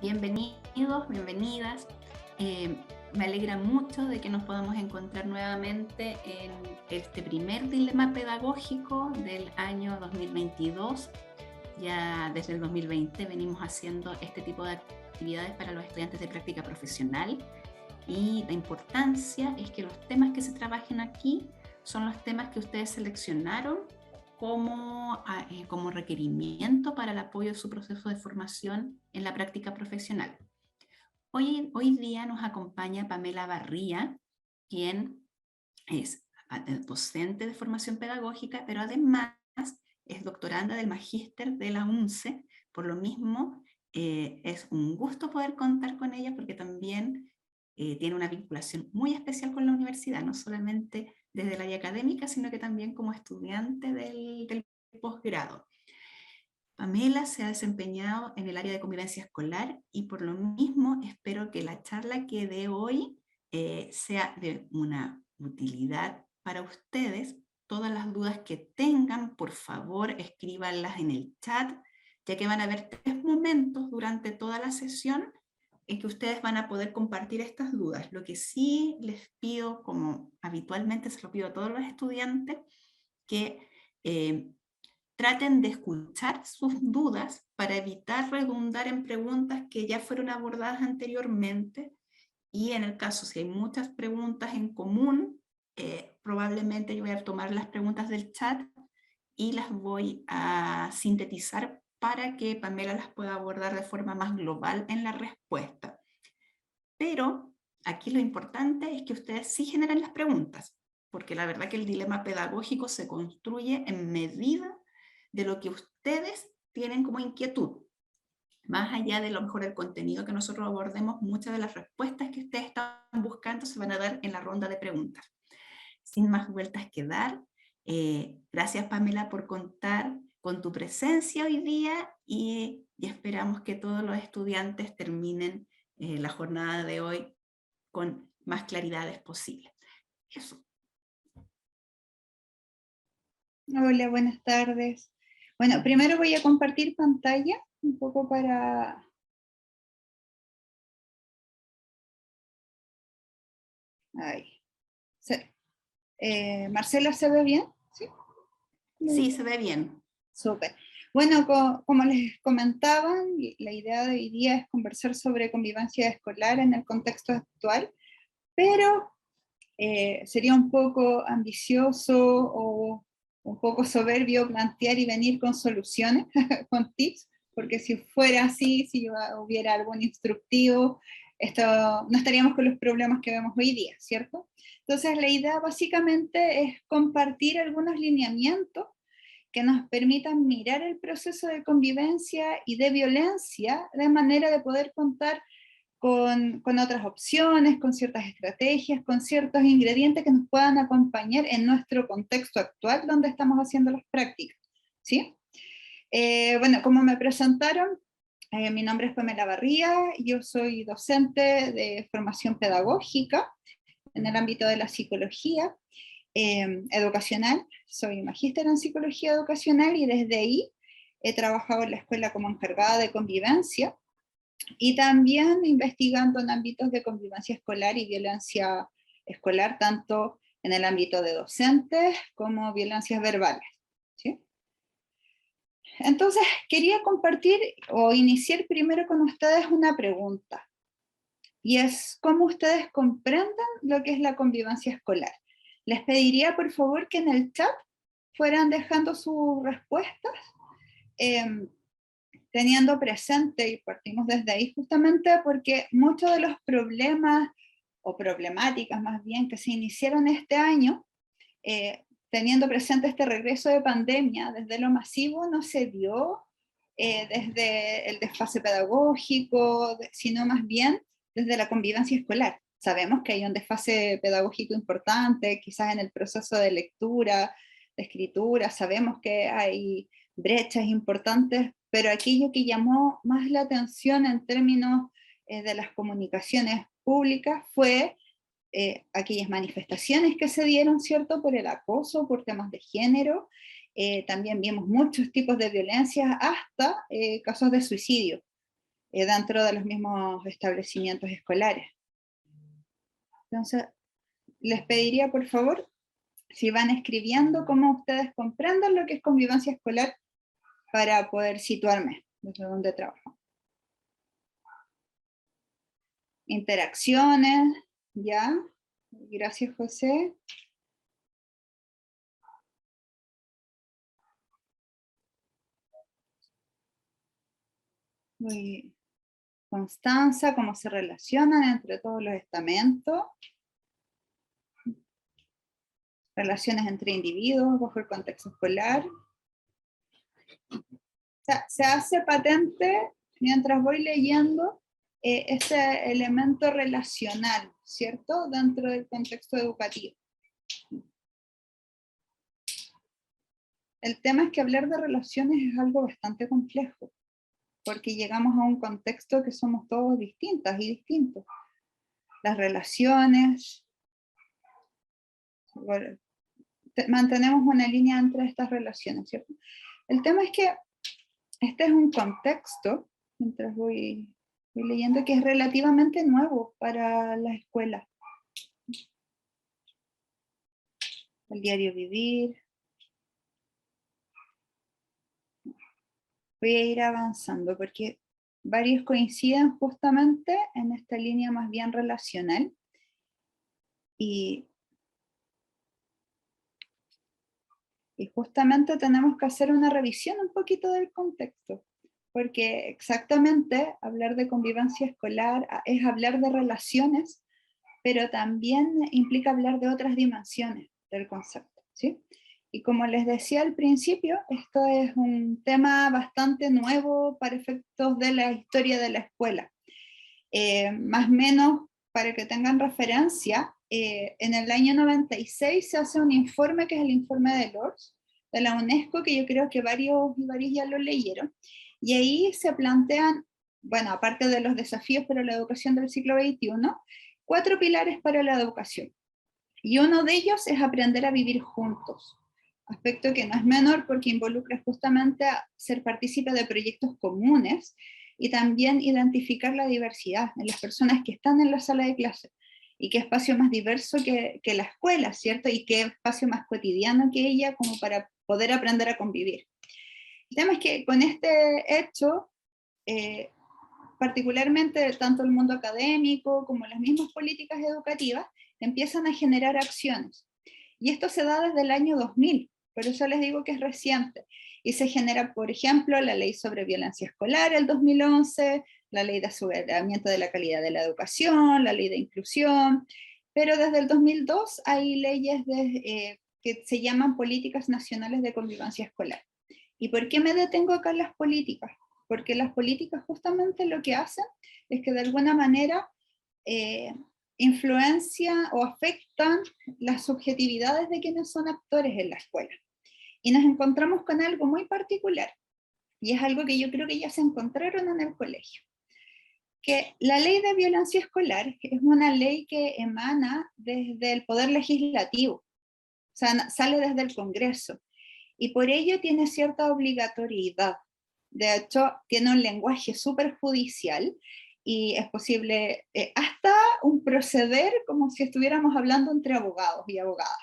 Bienvenidos, bienvenidas. Eh, Me alegra mucho de que nos podamos encontrar nuevamente en este primer dilema pedagógico del año 2022. Ya desde el 2020 venimos haciendo este tipo de actividades para los estudiantes de práctica profesional, y la importancia es que los temas que se trabajen aquí son los temas que ustedes seleccionaron como requerimiento para el apoyo de su proceso de formación en la práctica profesional. Hoy día nos acompaña Pamela Barría, quien es docente de formación pedagógica, pero además es doctoranda del Magíster de la UNCE. Por lo mismo, es un gusto poder contar con ella porque también tiene una vinculación muy especial con la universidad, no solamente desde el área académica, sino que también como estudiante del posgrado. Pamela se ha desempeñado en el área de convivencia escolar y por lo mismo espero que la charla que dé hoy sea de una utilidad para ustedes. Todas las dudas que tengan, por favor, escríbanlas en el chat, ya que van a haber 3 momentos durante toda la sesión en que ustedes van a poder compartir estas dudas. Lo que sí les pido, como habitualmente se lo pido a todos los estudiantes, que traten de escuchar sus dudas para evitar redundar en preguntas que ya fueron abordadas anteriormente, y en el caso si hay muchas preguntas en común, probablemente yo voy a tomar las preguntas del chat y las voy a sintetizar para que Pamela las pueda abordar de forma más global en la respuesta. Pero aquí lo importante es que ustedes sí generen las preguntas, porque la verdad que el dilema pedagógico se construye en medida de lo que ustedes tienen como inquietud. Más allá de lo mejor el contenido que nosotros abordemos, muchas de las respuestas que ustedes están buscando se van a dar en la ronda de preguntas. Sin más vueltas que dar, gracias Pamela por contar con tu presencia hoy día, y esperamos que todos los estudiantes terminen la jornada de hoy con más claridades posible. Eso. Hola, buenas tardes. Bueno, primero voy a compartir pantalla un poco para... Ahí. Marcela, ¿se ve bien? Sí, Sí, se ve bien. súper. Bueno, como les comentaba, la idea de hoy día es conversar sobre convivencia escolar en el contexto actual, pero sería un poco ambicioso o un poco soberbio plantear y venir con soluciones, con tips, porque si fuera así, si hubiera algún instructivo, no estaríamos con los problemas que vemos hoy día, ¿cierto? Entonces la idea básicamente es compartir algunos lineamientos que nos permitan mirar el proceso de convivencia y de violencia de manera de poder contar con otras opciones, con ciertas estrategias, con ciertos ingredientes que nos puedan acompañar en nuestro contexto actual donde estamos haciendo las prácticas, ¿sí? Bueno, como me presentaron, mi nombre es Pamela Barría, yo soy docente de formación pedagógica en el ámbito de la psicología educacional, soy magíster en psicología educacional y desde ahí he trabajado en la escuela como encargada de convivencia, y también investigando en ámbitos de convivencia escolar y violencia escolar, tanto en el ámbito de docentes como violencias verbales, ¿sí? Entonces, quería compartir o iniciar primero con ustedes una pregunta, y es cómo ustedes comprenden lo que es la convivencia escolar. Les pediría por favor que en el chat fueran dejando sus respuestas, teniendo presente, y partimos desde ahí justamente porque muchos de los problemas, o problemáticas más bien, que se iniciaron este año, teniendo presente este regreso de pandemia, desde lo masivo no se dio desde el desfase pedagógico, sino más bien desde la convivencia escolar. Sabemos que hay un desfase pedagógico importante, quizás en el proceso de lectura, de escritura, sabemos que hay brechas importantes, pero aquello que llamó más la atención en términos de las comunicaciones públicas fue aquellas manifestaciones que se dieron, ¿cierto?, por el acoso, por temas de género. También vimos muchos tipos de violencia, hasta casos de suicidio. dentro de los mismos establecimientos escolares. Entonces, les pediría por favor, si van escribiendo, cómo ustedes comprenden lo que es convivencia escolar para poder situarme desde donde trabajo. Interacciones, ya. Gracias, José. Constanza, cómo se relacionan entre todos los estamentos. Relaciones entre individuos bajo el contexto escolar. O sea, se hace patente, mientras voy leyendo, ese elemento relacional, ¿cierto? Dentro del contexto educativo. El tema es que hablar de relaciones es algo bastante complejo, porque llegamos a un contexto que somos todos distintas y distintos. Las relaciones, bueno, mantenemos una línea entre estas relaciones, ¿cierto? El tema es que este es un contexto, mientras voy leyendo, que es relativamente nuevo para la escuela. El diario vivir. Voy a ir avanzando porque varios coinciden justamente en esta línea más bien relacional. Y justamente tenemos que hacer una revisión un poquito del contexto, porque exactamente hablar de convivencia escolar es hablar de relaciones, pero también implica hablar de otras dimensiones del concepto, ¿sí? Y como les decía al principio, esto es un tema bastante nuevo para efectos de la historia de la escuela. Más o menos, para que tengan referencia, en el año 96 se hace un informe que es el informe de Lords, de la UNESCO, que yo creo que varios ya lo leyeron, y ahí se plantean, bueno, aparte de los desafíos para la educación del siglo XXI, 4 pilares para la educación. Y uno de ellos es aprender a vivir juntos, aspecto que no es menor porque involucra justamente a ser partícipe de proyectos comunes y también identificar la diversidad en las personas que están en la sala de clase, y qué espacio más diverso que la escuela, ¿cierto? Y qué espacio más cotidiano que ella como para poder aprender a convivir. El tema es que con este hecho, particularmente tanto el mundo académico como las mismas políticas educativas, empiezan a generar acciones. Y esto se da desde el año 2000, por eso les digo que es reciente. Y se genera, por ejemplo, la ley sobre violencia escolar, el 2011, la ley de aseguramiento de la calidad de la educación, la ley de inclusión, pero desde el 2002 hay leyes que se llaman políticas nacionales de convivencia escolar. ¿Y por qué me detengo acá en las políticas? Porque las políticas justamente lo que hacen es que de alguna manera influencian o afectan las subjetividades de quienes son actores en la escuela. Y nos encontramos con algo muy particular, y es algo que yo creo que ya se encontraron en el colegio, que la ley de violencia escolar es una ley que emana desde el poder legislativo, o sea, sale desde el Congreso, y por ello tiene cierta obligatoriedad. De hecho, tiene un lenguaje súper judicial, y es posible hasta un proceder como si estuviéramos hablando entre abogados y abogadas.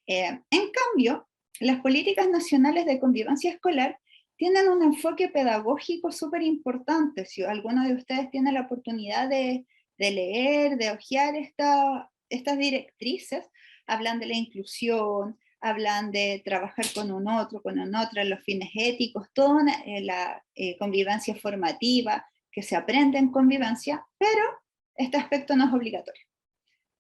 En cambio, las políticas nacionales de convivencia escolar tienen un enfoque pedagógico súper importante. Si alguno de ustedes tiene la oportunidad de leer, de hojear estas directrices, hablan de la inclusión, hablan de trabajar con un otro, los fines éticos, toda la convivencia formativa, que se aprende en convivencia, pero este aspecto no es obligatorio.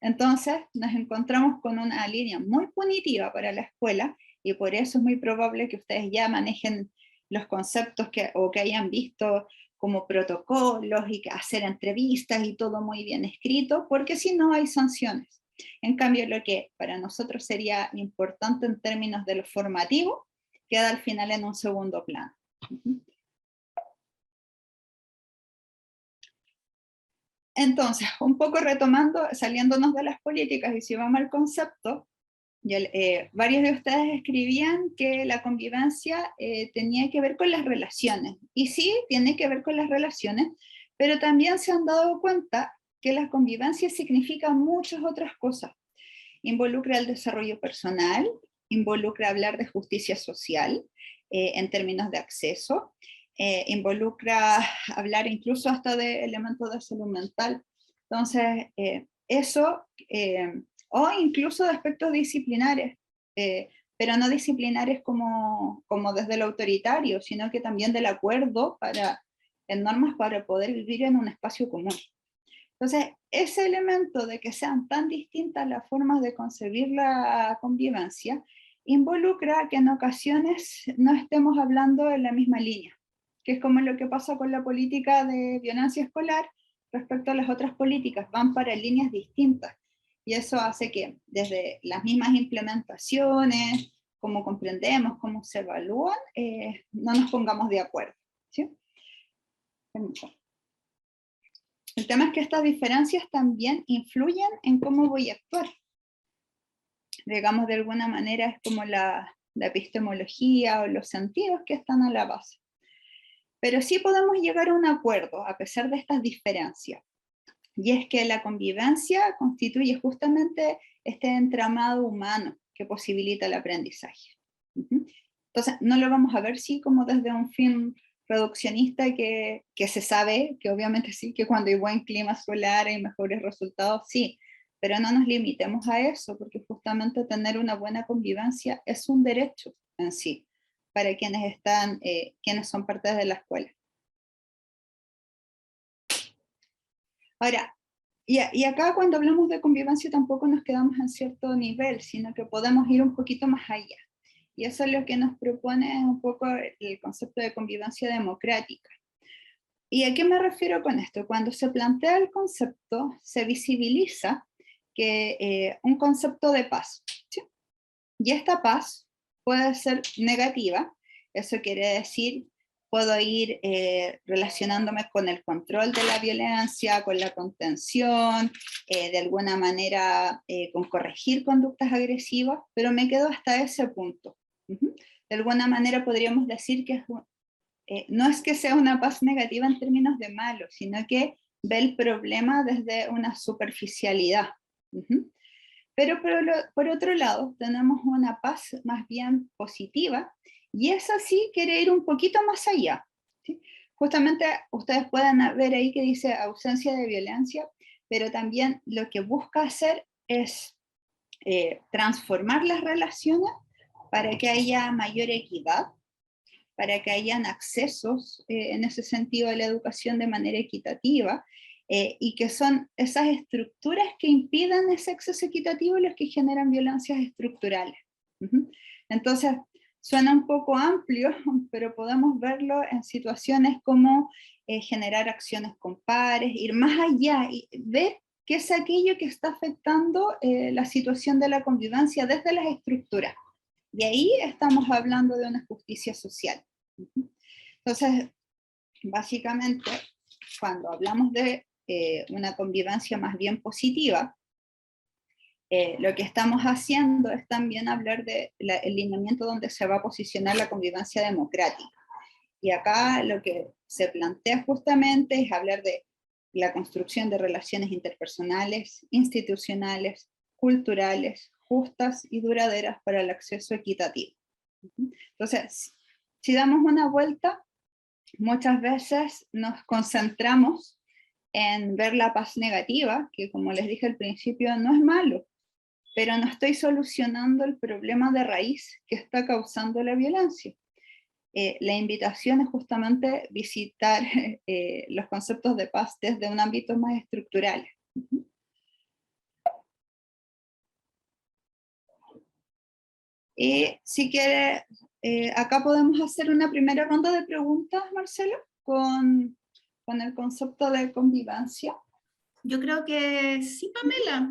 Entonces nos encontramos con una línea muy punitiva para la escuela, y por eso es muy probable que ustedes ya manejen los conceptos o que hayan visto como protocolos y que hacer entrevistas y todo muy bien escrito, porque si no hay sanciones. En cambio, lo que para nosotros sería importante en términos de lo formativo, queda al final en un segundo plano. Entonces, un poco retomando, saliéndonos de las políticas, y si vamos al concepto, varios de ustedes escribían que la convivencia tenía que ver con las relaciones, y sí, tiene que ver con las relaciones, pero también se han dado cuenta que la convivencia significa muchas otras cosas. Involucra el desarrollo personal, involucra hablar de justicia social en términos de acceso, involucra hablar incluso hasta de elementos de salud mental. Entonces, o incluso de aspectos disciplinares, pero no disciplinares como desde lo autoritario, sino que también del acuerdo en normas para poder vivir en un espacio común. Entonces, ese elemento de que sean tan distintas las formas de concebir la convivencia involucra que en ocasiones no estemos hablando en la misma línea, que es como lo que pasa con la política de violencia escolar respecto a las otras políticas, van para líneas distintas, y eso hace que desde las mismas implementaciones, cómo comprendemos, cómo se evalúan, no nos pongamos de acuerdo, ¿sí? El tema es que estas diferencias también influyen en cómo voy a actuar. Digamos, de alguna manera es como la epistemología o los sentidos que están a la base. Pero sí podemos llegar a un acuerdo a pesar de estas diferencias. Y es que la convivencia constituye justamente este entramado humano que posibilita el aprendizaje. Entonces, no lo vamos a ver sí como desde un fin reduccionista que se sabe, que obviamente sí, que cuando hay buen clima escolar hay mejores resultados, sí, pero no nos limitemos a eso, porque justamente tener una buena convivencia es un derecho en sí, para quienes son parte de la escuela. Ahora, y acá cuando hablamos de convivencia tampoco nos quedamos en cierto nivel, sino que podemos ir un poquito más allá. Y eso es lo que nos propone un poco el concepto de convivencia democrática. ¿Y a qué me refiero con esto? Cuando se plantea el concepto, se visibiliza que un concepto de paz, ¿sí? Y esta paz puede ser negativa, eso quiere decir, puedo ir relacionándome con el control de la violencia, con la contención, de alguna manera con corregir conductas agresivas, pero me quedo hasta ese punto. De alguna manera podríamos decir que no es que sea una paz negativa en términos de malo, sino que ve el problema desde una superficialidad. Pero por otro lado, tenemos una paz más bien positiva, y esa sí quiere ir un poquito más allá, ¿sí? Justamente ustedes pueden ver ahí que dice ausencia de violencia, pero también lo que busca hacer es transformar las relaciones para que haya mayor equidad, para que hayan accesos en ese sentido a la educación de manera equitativa, y que son esas estructuras que impiden ese acceso equitativo los que generan violencias estructurales. Entonces, suena un poco amplio, pero podemos verlo en situaciones como generar acciones con pares, ir más allá y ver qué es aquello que está afectando la situación de la convivencia desde las estructuras. Y ahí estamos hablando de una justicia social. Entonces, básicamente, cuando hablamos de una convivencia más bien positiva, lo que estamos haciendo es también hablar del lineamiento donde se va a posicionar la convivencia democrática. Y acá lo que se plantea justamente es hablar de la construcción de relaciones interpersonales, institucionales, culturales, justas y duraderas para el acceso equitativo. Entonces, si damos una vuelta, muchas veces nos concentramos en ver la paz negativa, que como les dije al principio no es malo, pero no estoy solucionando el problema de raíz que está causando la violencia. La invitación es justamente visitar los conceptos de paz desde un ámbito más estructural. Y si quiere, acá podemos hacer una primera ronda de preguntas, Marcelo, con el concepto de convivencia. Yo creo que sí, Pamela.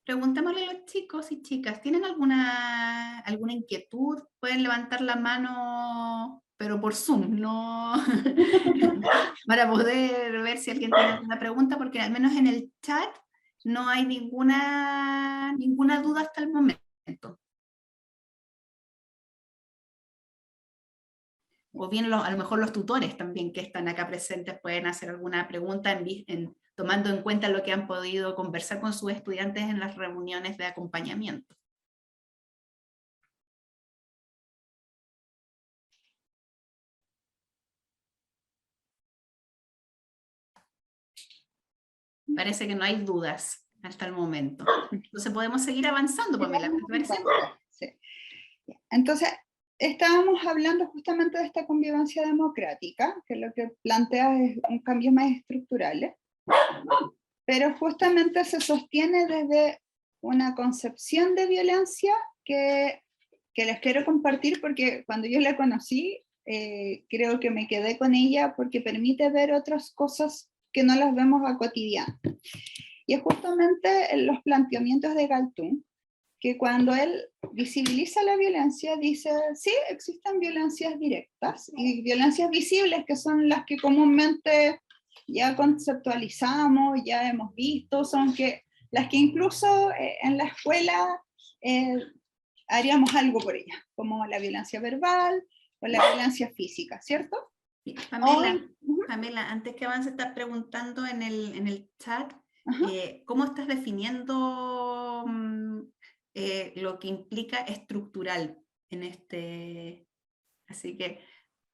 Preguntémosle a los chicos y chicas, ¿tienen alguna inquietud? Pueden levantar la mano, pero por Zoom, no para poder ver si alguien tiene alguna pregunta, porque al menos en el chat no hay ninguna duda hasta el momento. o bien a lo mejor los tutores también que están acá presentes pueden hacer alguna pregunta tomando en cuenta lo que han podido conversar con sus estudiantes en las reuniones de acompañamiento. Parece que no hay dudas hasta el momento. Entonces podemos seguir avanzando, Pamela, ¿te parece? Sí. Entonces, estábamos hablando justamente de esta convivencia democrática, que lo que plantea es un cambio más estructurales, pero justamente se sostiene desde una concepción de violencia que les quiero compartir porque cuando yo la conocí, creo que me quedé con ella porque permite ver otras cosas que no las vemos a cotidiano. Y es justamente en los planteamientos de Galtung, que cuando él visibiliza la violencia, dice, sí, existen violencias directas y violencias visibles, que son las que comúnmente ya conceptualizamos, ya hemos visto, son las que incluso en la escuela haríamos algo por ellas, como la violencia verbal o la violencia física, ¿cierto? Pamela, antes que avance, estás preguntando en el chat, ¿cómo estás definiendo lo que implica estructural en este? Así que,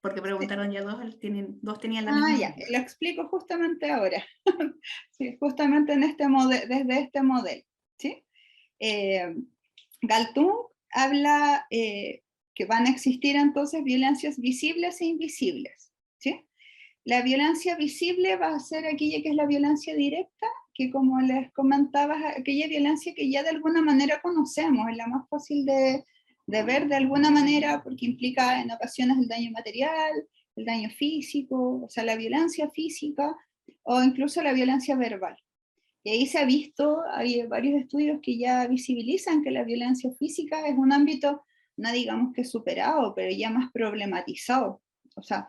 porque preguntaron ya dos tenían la misma. Ya, lo explico justamente ahora. Sí, justamente en desde este modelo. ¿Sí? Galtung habla que van a existir entonces violencias visibles e invisibles. ¿Sí? La violencia visible va a ser aquella que es la violencia directa, que como les comentaba, es aquella violencia que ya de alguna manera conocemos, es la más fácil de ver de alguna manera, porque implica en ocasiones el daño material, el daño físico, o sea, la violencia física, o incluso la violencia verbal. Y ahí se ha visto, hay varios estudios que ya visibilizan que la violencia física es un ámbito, no digamos que superado, pero ya más problematizado. O sea,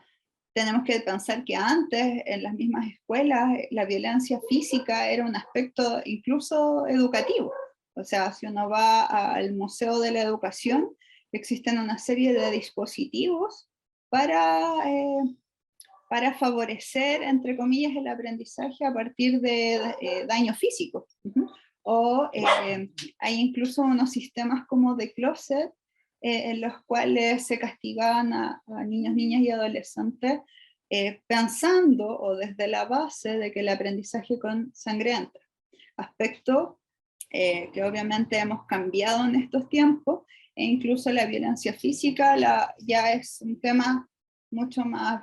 tenemos que pensar que antes en las mismas escuelas la violencia física era un aspecto incluso educativo. O sea, si uno va al Museo de la Educación, existen una serie de dispositivos para favorecer, entre comillas, el aprendizaje a partir de daños físicos. O hay incluso unos sistemas como de closet en los cuales se castigaban a niños, niñas y adolescentes pensando o desde la base de que el aprendizaje con sangre entra. Aspecto que obviamente hemos cambiado en estos tiempos, e incluso la violencia física ya es un tema mucho más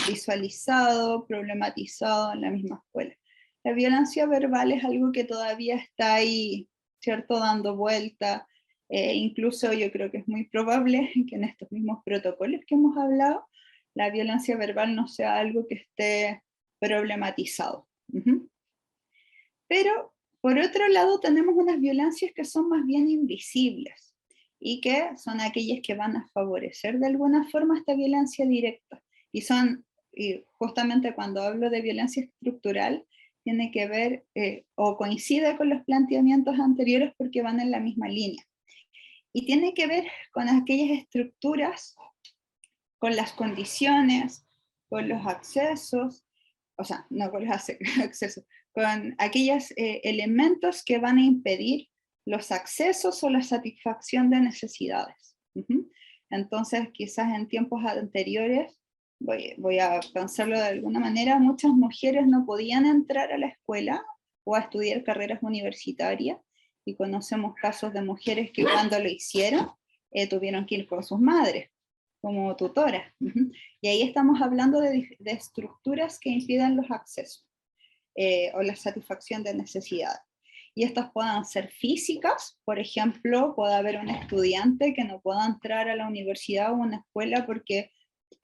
visualizado, problematizado en la misma escuela. La violencia verbal es algo que todavía está ahí, ¿cierto?, dando vuelta. Incluso yo creo que es muy probable que en estos mismos protocolos que hemos hablado, la violencia verbal no sea algo que esté problematizado. Pero, por otro lado, tenemos unas violencias que son más bien invisibles y que son aquellas que van a favorecer de alguna forma esta violencia directa. Y justamente cuando hablo de violencia estructural, tiene que ver o coincide con los planteamientos anteriores porque van en la misma línea. Y tiene que ver con aquellas estructuras, con las condiciones, con los accesos, o sea, no con los accesos, con aquellos elementos que van a impedir los accesos o la satisfacción de necesidades. Entonces, quizás en tiempos anteriores, voy a pensarlo de alguna manera, muchas mujeres no podían entrar a la escuela o a estudiar carreras universitarias, y conocemos casos de mujeres que cuando lo hicieron, tuvieron que ir con sus madres como tutoras. Y ahí estamos hablando de estructuras que impiden los accesos o la satisfacción de necesidades. Y estas puedan ser físicas, por ejemplo, puede haber un estudiante que no pueda entrar a la universidad o una escuela porque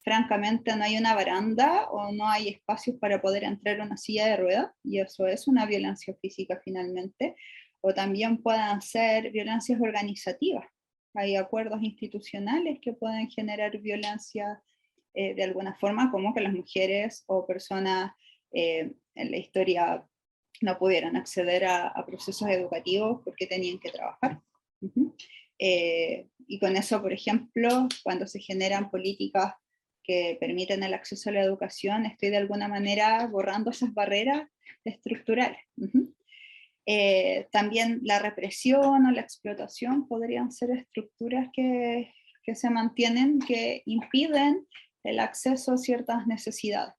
francamente no hay una baranda o no hay espacios para poder entrar a una silla de ruedas, y eso es una violencia física finalmente. O también puedan ser violencias organizativas. Hay acuerdos institucionales que pueden generar violencia de alguna forma, como que las mujeres o personas en la historia no pudieran acceder a procesos educativos porque tenían que trabajar. Y con eso, por ejemplo, cuando se generan políticas que permiten el acceso a la educación, estoy de alguna manera borrando esas barreras estructurales. También la represión o la explotación podrían ser estructuras que se mantienen, que impiden el acceso a ciertas necesidades.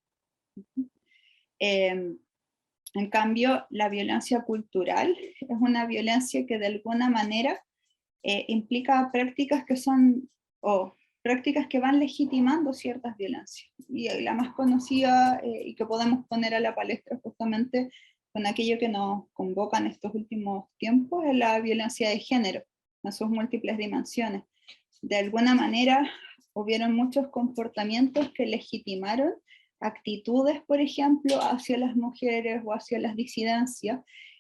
En cambio, la violencia cultural es una violencia que de alguna manera implica prácticas que son, o prácticas que van legitimando ciertas violencias. Y la más conocida y que podemos poner a la palestra justamente con aquello que nos convoca en estos últimos tiempos es la violencia de género, en sus múltiples dimensiones. De alguna manera hubieron muchos comportamientos que legitimaron actitudes, por ejemplo, hacia las mujeres o hacia las disidencias,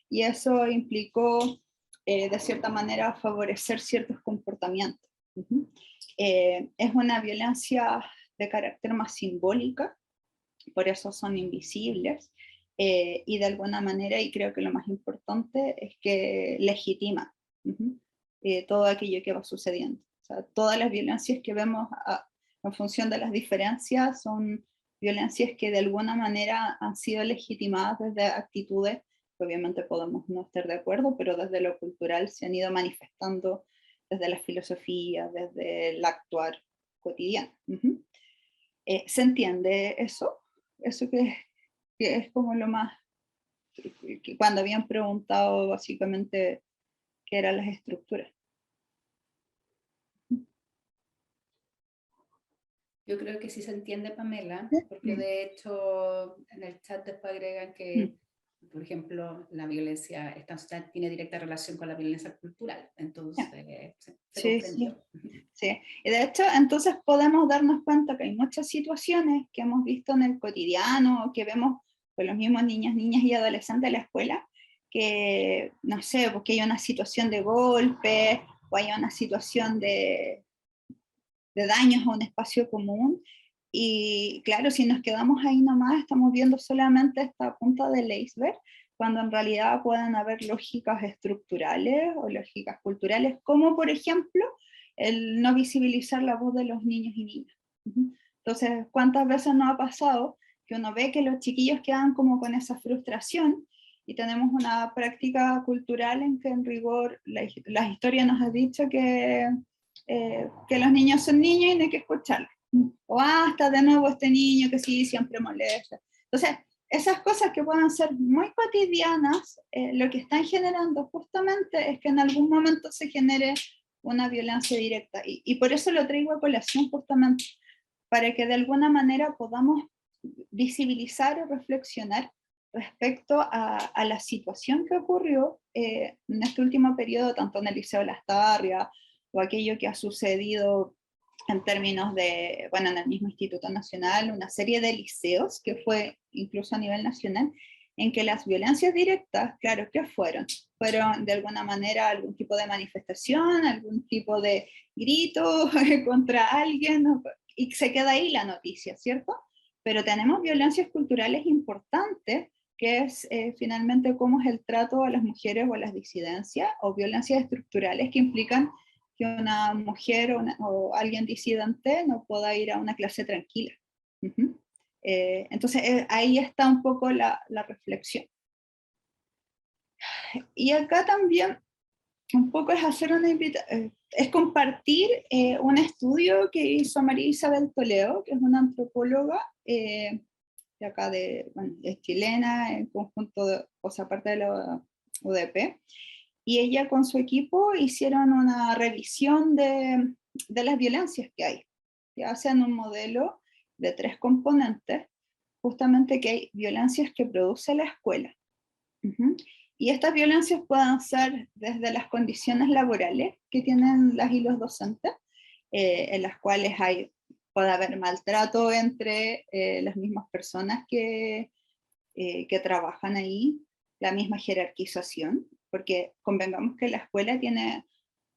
y eso implicó, de cierta manera, favorecer ciertos comportamientos. Es una violencia de carácter más simbólica, por eso son invisibles, y de alguna manera, y creo que lo más importante, es que legitima todo aquello que va sucediendo. O sea, todas las violencias que vemos en función de las diferencias son violencias que de alguna manera han sido legitimadas desde actitudes que obviamente podemos no estar de acuerdo, pero desde lo cultural se han ido manifestando desde la filosofía, desde el actuar cotidiano. ¿Se entiende eso? Eso que es como lo más, que cuando habían preguntado básicamente qué eran las estructuras. Yo creo que sí se entiende, Pamela, porque de hecho en el chat después agregan que, por ejemplo, la violencia estacional tiene directa relación con la violencia cultural, entonces se comprendió. Sí, y de hecho entonces podemos darnos cuenta que hay muchas situaciones que hemos visto en el cotidiano, que vemos con los mismos niños, niñas y adolescentes de la escuela, que, no sé, porque hay una situación de golpe, o hay una situación de daños a un espacio común, y claro, si nos quedamos ahí nomás, estamos viendo solamente esta punta del iceberg, cuando en realidad pueden haber lógicas estructurales o lógicas culturales, como por ejemplo, el no visibilizar la voz de los niños y niñas. Entonces, ¿cuántas veces nos ha pasado que uno ve que los chiquillos quedan como con esa frustración, y tenemos una práctica cultural en que en rigor la historia nos ha dicho que los niños son niños y no hay que escucharlos? O está de nuevo este niño que sí, siempre molesta. Entonces, esas cosas que pueden ser muy cotidianas, lo que están generando justamente es que en algún momento se genere una violencia directa. Y por eso lo traigo a colación justamente, para que de alguna manera podamos visibilizar o reflexionar respecto a la situación que ocurrió en este último periodo, tanto en el Liceo Lastarria, o aquello que ha sucedido en términos de, bueno, en el mismo Instituto Nacional, una serie de liceos, que fue incluso a nivel nacional, en que las violencias directas, claro, ¿qué fueron? Fueron de alguna manera algún tipo de manifestación, algún tipo de grito contra alguien, y se queda ahí la noticia, ¿cierto? Pero tenemos violencias culturales importantes, que es finalmente cómo es el trato a las mujeres o a las disidencias, o violencias estructurales que implican que una mujer o alguien disidente no pueda ir a una clase tranquila. Entonces ahí está un poco la reflexión. Y acá también un poco es hacer una invitación, es compartir un estudio que hizo María Isabel Toledo, que es una antropóloga de acá bueno, es chilena, en conjunto o sea, parte de la UDP, y ella con su equipo hicieron una revisión de las violencias que hay. Y hacen un modelo de 3 componentes, justamente que hay violencias que produce la escuela. Y estas violencias pueden ser desde las condiciones laborales que tienen las y los docentes, en las cuales puede haber maltrato entre las mismas personas que trabajan ahí, la misma jerarquización, porque convengamos que la escuela tiene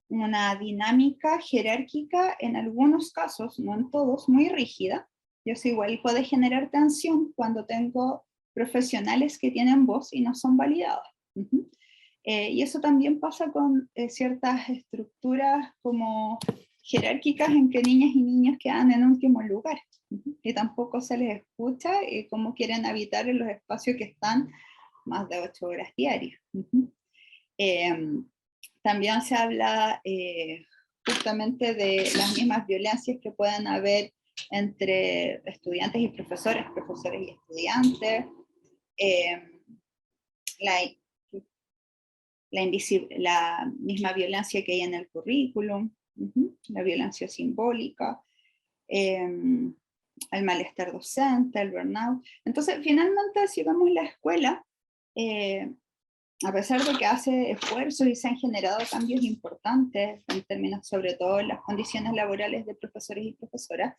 una dinámica jerárquica en algunos casos, no en todos, muy rígida, y eso igual puede generar tensión cuando tengo profesionales que tienen voz y no son validados. Y eso también pasa con ciertas estructuras como jerárquicas en que niñas y niños quedan en último lugar, y tampoco se les escucha cómo quieren habitar en los espacios que están más de 8 horas diarias. También se habla justamente de las mismas violencias que pueden haber entre estudiantes y profesores, profesores y estudiantes, la misma violencia que hay en el currículum, la violencia simbólica, el malestar docente, el burnout. Entonces, finalmente, si vemos la escuela, a pesar de que hace esfuerzos y se han generado cambios importantes en términos, sobre todo, en las condiciones laborales de profesores y profesoras,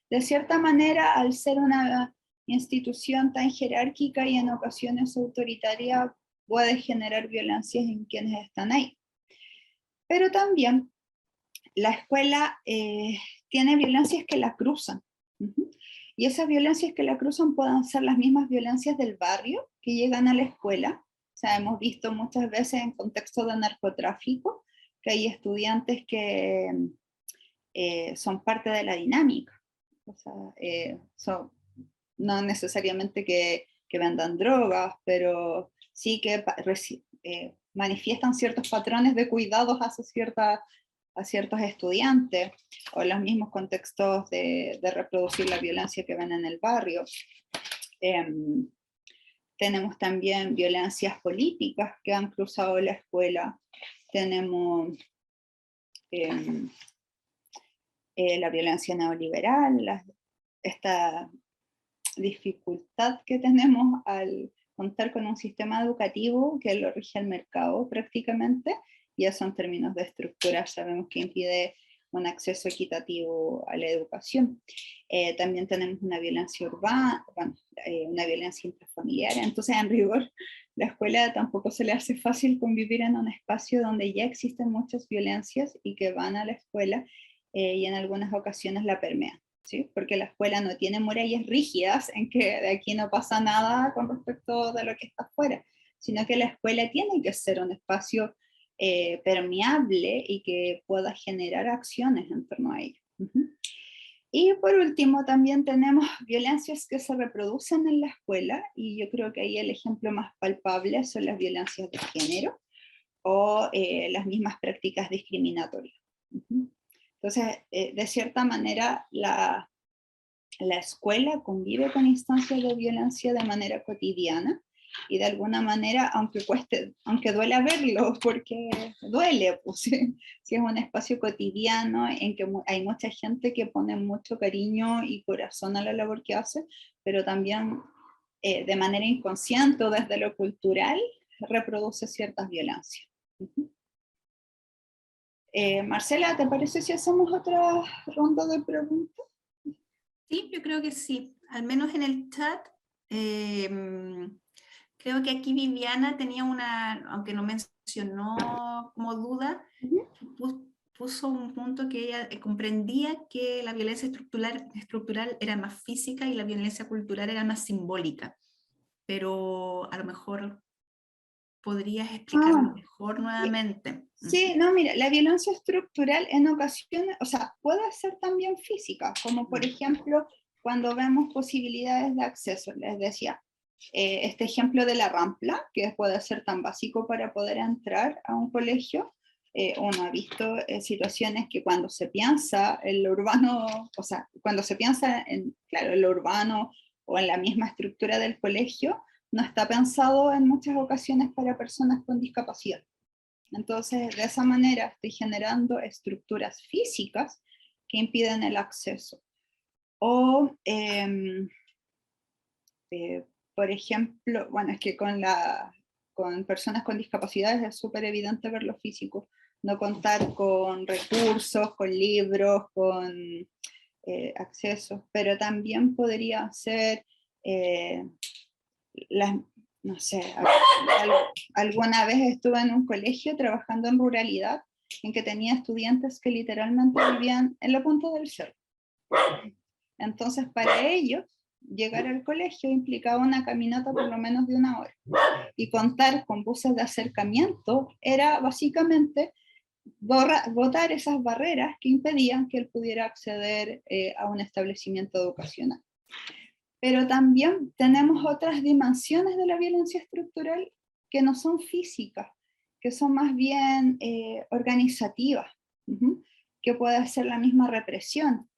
de cierta manera, al ser una institución tan jerárquica y en ocasiones autoritaria, puede generar violencias en quienes están ahí. Pero también la escuela tiene violencias que la cruzan. Y esas violencias que la cruzan pueden ser las mismas violencias del barrio que llegan a la escuela. O sea, hemos visto muchas veces en contexto de narcotráfico que hay estudiantes que son parte de la dinámica. O sea, no necesariamente que vendan drogas, pero sí que manifiestan ciertos patrones de cuidados hacia ciertos estudiantes, o los mismos contextos de reproducir la violencia que ven en el barrio. Tenemos también violencias políticas que han cruzado la escuela. Tenemos la violencia neoliberal, esta dificultad que tenemos al contar con un sistema educativo que lo rige el mercado prácticamente, y eso en términos de estructura sabemos que impide un acceso equitativo a la educación. También tenemos una violencia urbana, una violencia intrafamiliar. Entonces, en rigor, la escuela tampoco se le hace fácil convivir en un espacio donde ya existen muchas violencias y que van a la escuela y en algunas ocasiones la permean, ¿sí? Porque la escuela no tiene murallas rígidas en que de aquí no pasa nada con respecto de lo que está afuera, sino que la escuela tiene que ser un espacio permeable y que pueda generar acciones en torno a ello. Y por último también tenemos violencias que se reproducen en la escuela, y yo creo que ahí el ejemplo más palpable son las violencias de género o las mismas prácticas discriminatorias. Entonces, de cierta manera, la escuela convive con instancias de violencia de manera cotidiana, y de alguna manera, aunque duela verlo, porque duele, pues, si es un espacio cotidiano en que hay mucha gente que pone mucho cariño y corazón a la labor que hace, pero también de manera inconsciente o desde lo cultural reproduce ciertas violencias. Marcela, ¿te parece si hacemos otra ronda de preguntas? Sí, yo creo que sí, al menos en el chat. Creo que aquí Viviana tenía aunque no mencionó como duda, puso un punto que ella comprendía que la violencia estructural era más física y la violencia cultural era más simbólica, pero a lo mejor podrías explicarlo mejor nuevamente. Sí, no, mira, la violencia estructural en ocasiones, o sea, puede ser también física, como por ejemplo cuando vemos posibilidades de acceso. Les decía, este ejemplo de la rampla, que puede ser tan básico para poder entrar a un colegio. Uno ha visto situaciones que cuando se piensa en lo urbano, o sea, cuando se piensa en, claro, en lo urbano o en la misma estructura del colegio, no está pensado en muchas ocasiones para personas con discapacidad. Entonces, de esa manera estoy generando estructuras físicas que impiden el acceso. O, por ejemplo, bueno, es que con personas con discapacidades es súper evidente ver lo físico, no contar con recursos, con libros, con accesos, pero también podría ser no sé, alguna vez estuve en un colegio trabajando en ruralidad, en que tenía estudiantes que literalmente vivían en la punta del cerro. Entonces, para ellos, llegar al colegio implicaba una caminata por lo menos de 1 hora. Y contar con buses de acercamiento era básicamente botar esas barreras que impedían que él pudiera acceder a un establecimiento educacional. Pero también tenemos otras dimensiones de la violencia estructural que no son físicas, que son más bien organizativas, que puede ser la misma represión,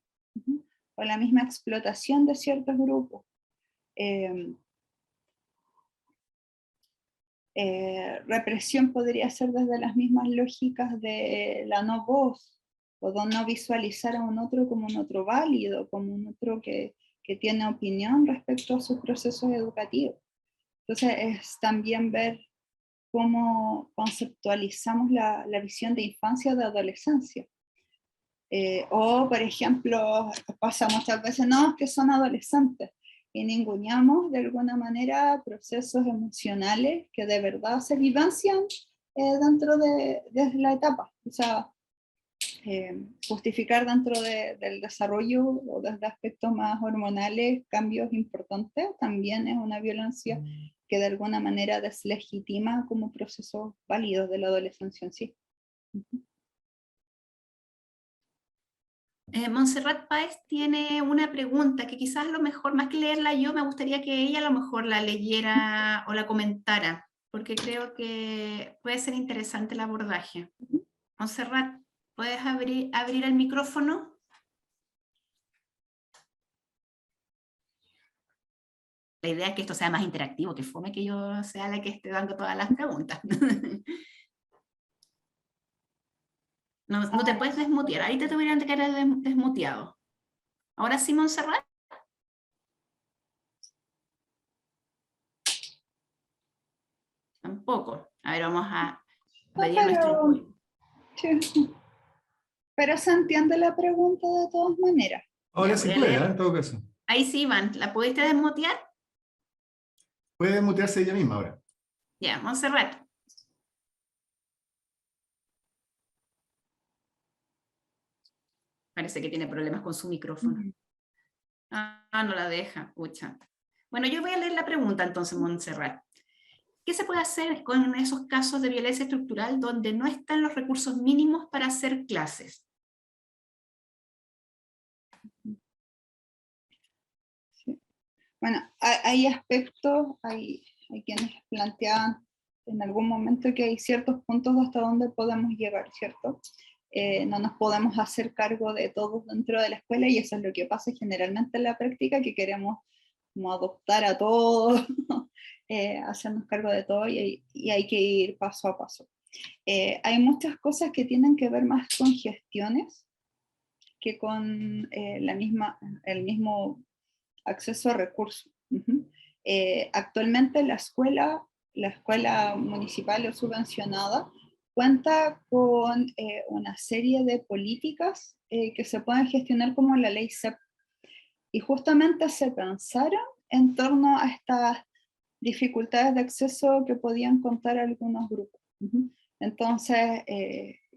o la misma explotación de ciertos grupos. Represión podría ser desde las mismas lógicas de la no voz, o de no visualizar a un otro como un otro válido, como un otro que tiene opinión respecto a sus procesos educativos. Entonces es también ver cómo conceptualizamos la visión de infancia o de adolescencia. O, por ejemplo, pasa muchas veces, no, es que son adolescentes, y ninguneamos de alguna manera procesos emocionales que de verdad se vivencian dentro de la etapa. O sea, justificar dentro del desarrollo o desde aspectos más hormonales cambios importantes también es una violencia que de alguna manera deslegitima como procesos válidos de la adolescencia en sí. Montserrat Páez tiene una pregunta que quizás a lo mejor, más que leerla yo, me gustaría que ella a lo mejor la leyera o la comentara, porque creo que puede ser interesante el abordaje. Montserrat, ¿puedes abrir el micrófono? La idea es que esto sea más interactivo, que fome que yo sea la que esté dando todas las preguntas. No te puedes desmutear, ahí te hubieran que haber desmuteado. Ahora sí, Montserrat. Tampoco. A ver, vamos a pedir nuestro apoyo. Sí. Pero se entiende la pregunta de todas maneras. Ahora sí puede, en todo caso. Ahí sí, Iván, ¿la pudiste desmutear? Puede desmutearse ella misma ahora. Ya, Montserrat. Parece que tiene problemas con su micrófono. Ah, no la deja, pucha. Bueno, yo voy a leer la pregunta entonces, Montserrat. ¿Qué se puede hacer con esos casos de violencia estructural donde no están los recursos mínimos para hacer clases? Sí. Bueno, hay aspectos, hay quienes planteaban en algún momento que hay ciertos puntos hasta donde podemos llegar, ¿cierto? No nos podemos hacer cargo de todos dentro de la escuela, y eso es lo que pasa generalmente en la práctica, que queremos como adoptar a todos, hacernos cargo de todo, y hay que ir paso a paso. Hay muchas cosas que tienen que ver más con gestiones que con el mismo acceso a recursos. Actualmente la escuela municipal o subvencionada cuenta con una serie de políticas que se pueden gestionar como la ley CEP, y justamente se pensaron en torno a estas dificultades de acceso que podían contar algunos grupos. Entonces,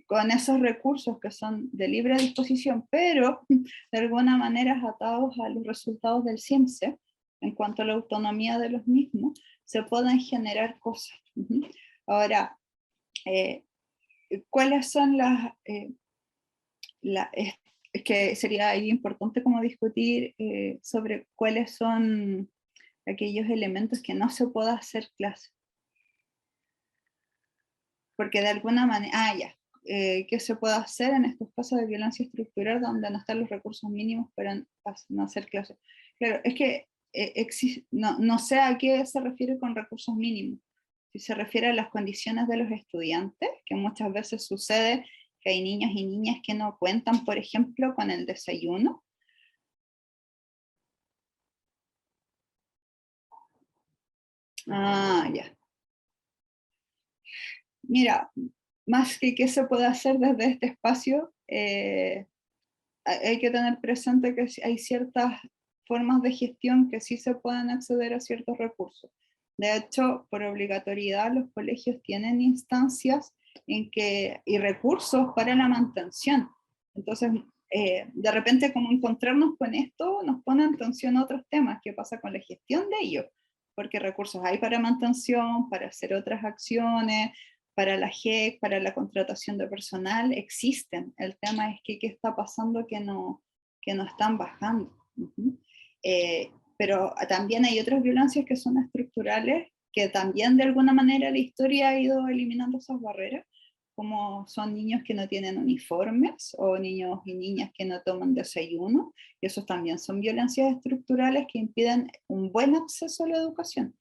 con esos recursos que son de libre disposición, pero de alguna manera atados a los resultados del CIMSE, en cuanto a la autonomía de los mismos, se pueden generar cosas. Ahora, ¿cuáles son es que sería importante como discutir sobre cuáles son aquellos elementos que no se pueda hacer clase? Porque de alguna manera, ¿qué se puede hacer en estos casos de violencia estructural donde no están los recursos mínimos para no hacer clases? Claro, es que no sé a qué se refiere con recursos mínimos. Si se refiere a las condiciones de los estudiantes, que muchas veces sucede que hay niños y niñas que no cuentan, por ejemplo, con el desayuno. Ya. Mira, más que qué se puede hacer desde este espacio, hay que tener presente que hay ciertas formas de gestión que sí se pueden acceder a ciertos recursos. De hecho, por obligatoriedad, los colegios tienen instancias y recursos para la mantención. Entonces, de repente, como encontrarnos con esto, nos pone en tensión otros temas. ¿Qué pasa con la gestión de ellos? Porque recursos hay para mantención, para hacer otras acciones, para la GEC, para la contratación de personal, existen. El tema es que qué está pasando que no están bajando. Pero también hay otras violencias que son estructurales, que también de alguna manera la historia ha ido eliminando esas barreras, como son niños que no tienen uniformes o niños y niñas que no toman desayuno, y esos también son violencias estructurales que impiden un buen acceso a la educación,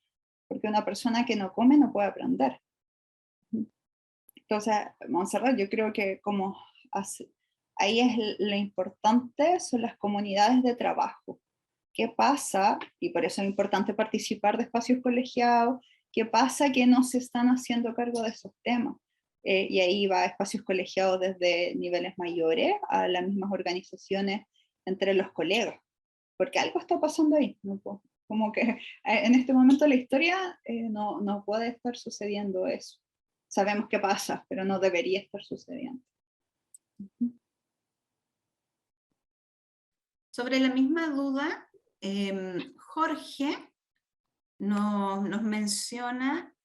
porque una persona que no come no puede aprender. Entonces, Montserrat, yo creo que ahí es lo importante, son las comunidades de trabajo. ¿Qué pasa? Y por eso es importante participar de espacios colegiados. ¿Qué pasa que no se están haciendo cargo de esos temas? Y ahí va a espacios colegiados desde niveles mayores a las mismas organizaciones entre los colegas, porque algo está pasando ahí, ¿no? Como que en este momento de la historia no puede estar sucediendo eso. Sabemos qué pasa, pero no debería estar sucediendo. Sobre la misma duda, Jorge nos menciona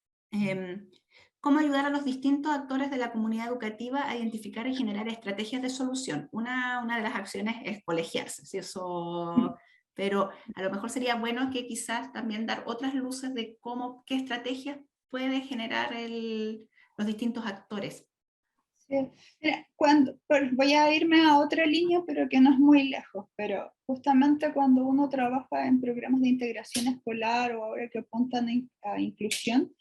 cómo ayudar a los distintos actores de la comunidad educativa a identificar y generar estrategias de solución. Una de las acciones es colegiarse, ¿sí? Pero a lo mejor sería bueno que quizás también dar otras luces de qué estrategias puede generar los distintos actores. Sí. Mira, voy a irme a otra línea, pero que no es muy lejos, pero justamente cuando uno trabaja en programas de integración escolar o ahora que apuntan a inclusión,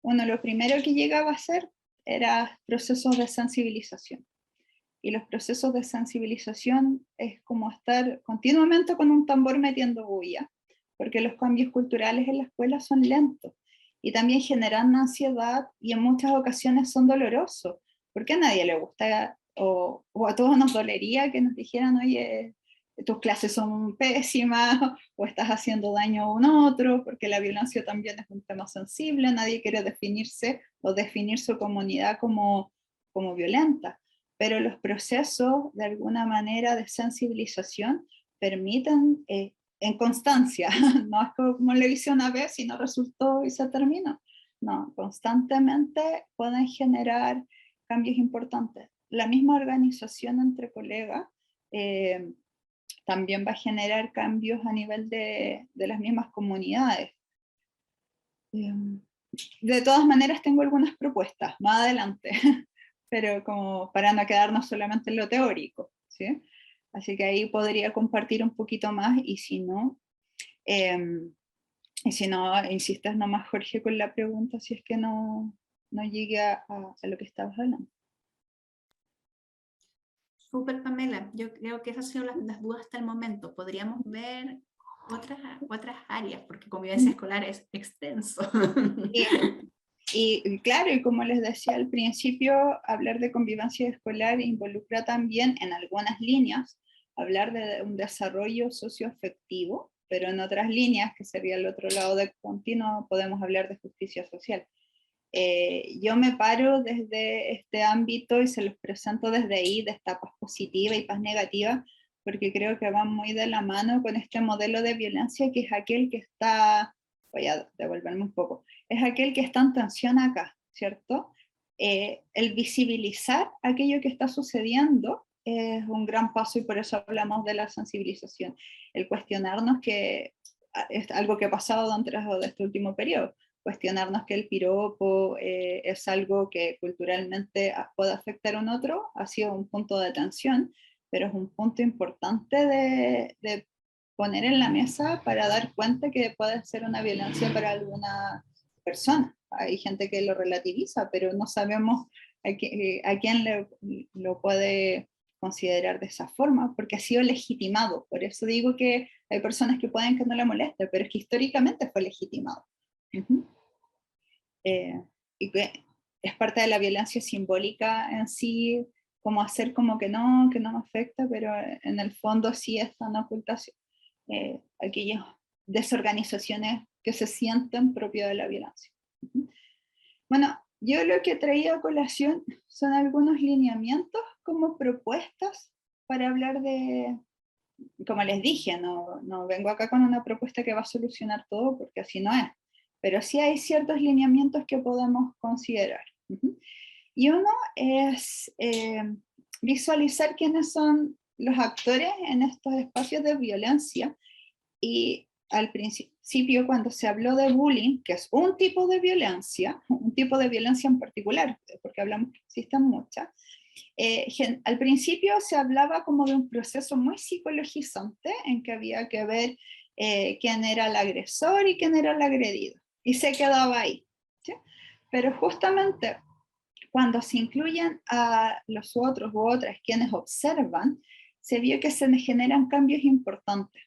uno lo primero que llegaba a hacer era procesos de sensibilización. Y los procesos de sensibilización es como estar continuamente con un tambor metiendo bulla, porque los cambios culturales en la escuela son lentos y también generan ansiedad y en muchas ocasiones son dolorosos, porque a nadie le gusta o a todos nos dolería que nos dijeran, oye, tus clases son pésimas o estás haciendo daño a un otro, porque la violencia también es un tema sensible, nadie quiere definirse o definir su comunidad como violenta, pero los procesos de alguna manera de sensibilización permiten en constancia, no es como lo hice una vez y no resultó y se terminó, no, constantemente pueden generar cambios importantes. La misma organización entre colegas también va a generar cambios a nivel de las mismas comunidades. De todas maneras tengo algunas propuestas más adelante, pero como para no quedarnos solamente en lo teórico, ¿sí? Así que ahí podría compartir un poquito más y si no, insistas nomás Jorge con la pregunta si es que no llegue a lo que estabas hablando. Súper, Pamela. Yo creo que esas son las dudas hasta el momento. Podríamos ver otras áreas, porque convivencia escolar es extenso. Y claro, y como les decía al principio, hablar de convivencia escolar involucra también en algunas líneas hablar de un desarrollo socioafectivo, pero en otras líneas, que sería el otro lado del continuo, podemos hablar de justicia social. Yo me paro desde este ámbito y se los presento desde ahí, de esta paz positiva y paz negativa, porque creo que van muy de la mano con este modelo de violencia que es aquel que está, voy a devolverme un poco, es aquel que está en tensión acá, ¿cierto? El visibilizar aquello que está sucediendo es un gran paso y por eso hablamos de la sensibilización, el cuestionarnos que es algo que ha pasado dentro de este último periodo, cuestionarnos que el piropo es algo que culturalmente puede afectar a un otro, ha sido un punto de tensión, pero es un punto importante de poner en la mesa para dar cuenta que puede ser una violencia para alguna persona. Hay gente que lo relativiza, pero no sabemos a quién lo puede considerar de esa forma, porque ha sido legitimado. Por eso digo que hay personas que pueden que no le moleste, pero es que históricamente fue legitimado. Y que es parte de la violencia simbólica en sí, como hacer como que no me afecta, pero en el fondo sí están ocultas aquellas desorganizaciones que se sienten propias de la violencia. Bueno, yo lo que traía a colación son algunos lineamientos como propuestas para hablar de, como les dije, no vengo acá con una propuesta que va a solucionar todo, porque así no es, pero sí hay ciertos lineamientos que podemos considerar. Y uno es visualizar quiénes son los actores en estos espacios de violencia. Y al principio, cuando se habló de bullying, que es un tipo de violencia en particular, porque hablamos que existen muchas, al principio se hablaba como de un proceso muy psicologizante en que había que ver quién era el agresor y quién era el agredido. Y se quedaba ahí. ¿Sí? Pero justamente cuando se incluyen a los otros u otras quienes observan, se vio que se generan cambios importantes.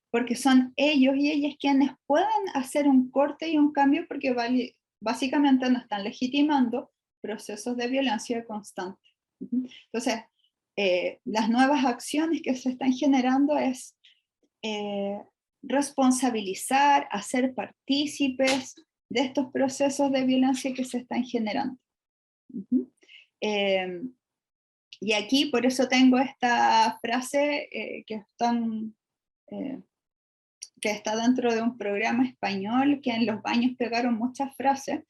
Porque son ellos y ellas quienes pueden hacer un corte y un cambio porque básicamente no están legitimando procesos de violencia constante. Entonces, las nuevas acciones que se están generando es responsabilizar, hacer partícipes de estos procesos de violencia que se están generando. Y aquí por eso tengo esta frase que está dentro de un programa español que en los baños pegaron muchas frases,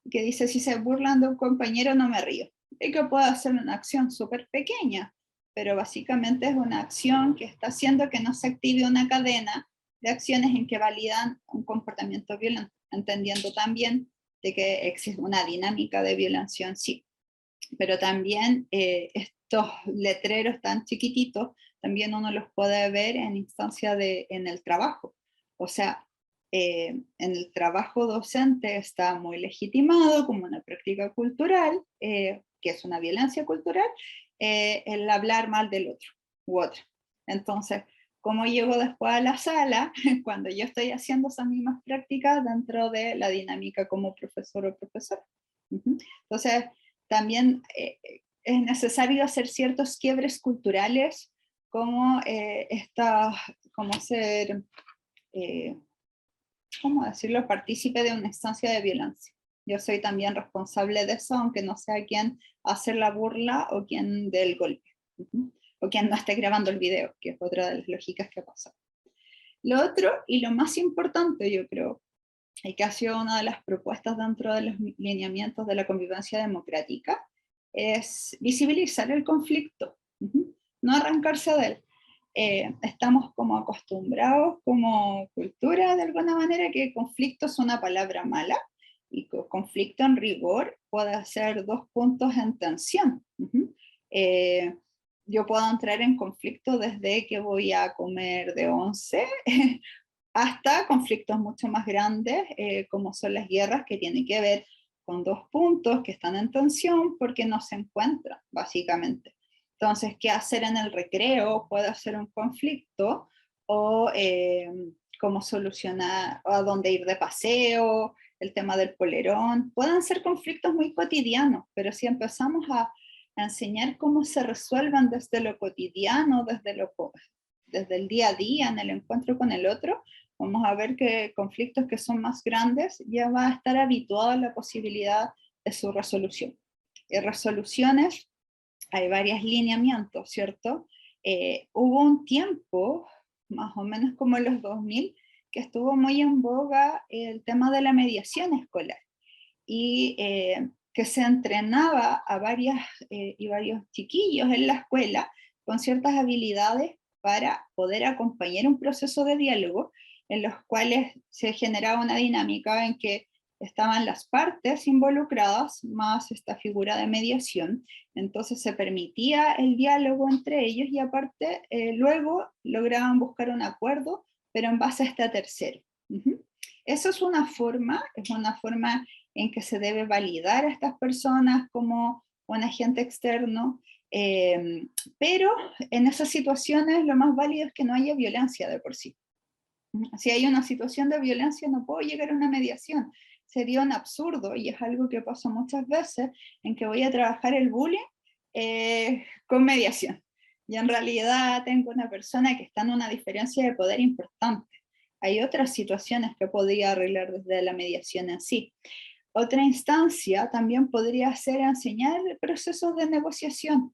que dice: si se burlan de un compañero no me río. Y que puede hacer una acción súper pequeña, pero básicamente es una acción que está haciendo que no se active una cadena de acciones en que validan un comportamiento violento, entendiendo también de que existe una dinámica de violencia en sí. Pero también estos letreros tan chiquititos, también uno los puede ver en instancia en el trabajo. O sea, en el trabajo docente está muy legitimado como una práctica cultural, que es una violencia cultural, el hablar mal del otro u otra. Entonces, ¿cómo llego después a la sala cuando yo estoy haciendo esas mismas prácticas dentro de la dinámica como profesor o profesora? Entonces, también es necesario hacer ciertos quiebres culturales, como ser, ¿cómo decirlo?, partícipe de una instancia de violencia. Yo soy también responsable de eso, aunque no sea quien hace la burla o quien dé el golpe, o quien no esté grabando el video, que es otra de las lógicas que pasa. Lo otro, y lo más importante, yo creo, y que ha sido una de las propuestas dentro de los lineamientos de la convivencia democrática, es visibilizar el conflicto, no arrancarse de él. Estamos como acostumbrados como cultura de alguna manera que conflicto es una palabra mala, y conflicto en rigor puede ser dos puntos en tensión. Yo puedo entrar en conflicto desde que voy a comer de 11 hasta conflictos mucho más grandes, como son las guerras, que tienen que ver con dos puntos que están en tensión porque no se encuentran, básicamente. Entonces, ¿qué hacer en el recreo? Puede ser un conflicto, o cómo solucionar, o a dónde ir de paseo, el tema del polerón. Pueden ser conflictos muy cotidianos, pero si empezamos a enseñar cómo se resuelven desde lo cotidiano, desde el día a día, en el encuentro con el otro, vamos a ver que conflictos que son más grandes ya va a estar habituado a la posibilidad de su resolución. En resoluciones hay varios lineamientos, ¿cierto? Hubo un tiempo, más o menos como en los 2000, que estuvo muy en boga el tema de la mediación escolar, y que se entrenaba a varios chiquillos en la escuela con ciertas habilidades para poder acompañar un proceso de diálogo en los cuales se generaba una dinámica en que estaban las partes involucradas más esta figura de mediación. Entonces se permitía el diálogo entre ellos, y aparte luego lograban buscar un acuerdo, pero en base a este tercero. Eso es una forma en que se debe validar a estas personas como un agente externo, pero en esas situaciones lo más válido es que no haya violencia de por sí. Si hay una situación de violencia, no puedo llegar a una mediación. Sería un absurdo, y es algo que pasa muchas veces, en que voy a trabajar el bullying con mediación. Y en realidad tengo una persona que está en una diferencia de poder importante. Hay otras situaciones que podría arreglar desde la mediación en sí. Otra instancia también podría ser enseñar procesos de negociación.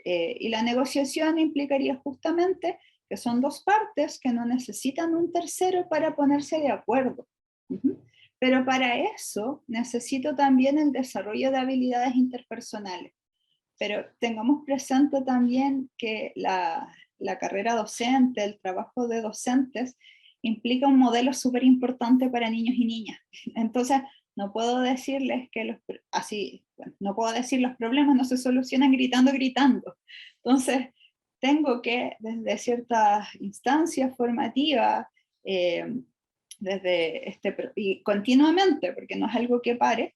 Y la negociación implicaría justamente que son dos partes que no necesitan un tercero para ponerse de acuerdo. Pero para eso necesito también el desarrollo de habilidades interpersonales. Pero tengamos presente también que la carrera docente, el trabajo de docentes, implica un modelo súper importante para niños y niñas. Entonces, no puedo decirles que no puedo decir los problemas no se solucionan gritando. Entonces, tengo que, desde ciertas instancias formativas, y continuamente, porque no es algo que pare,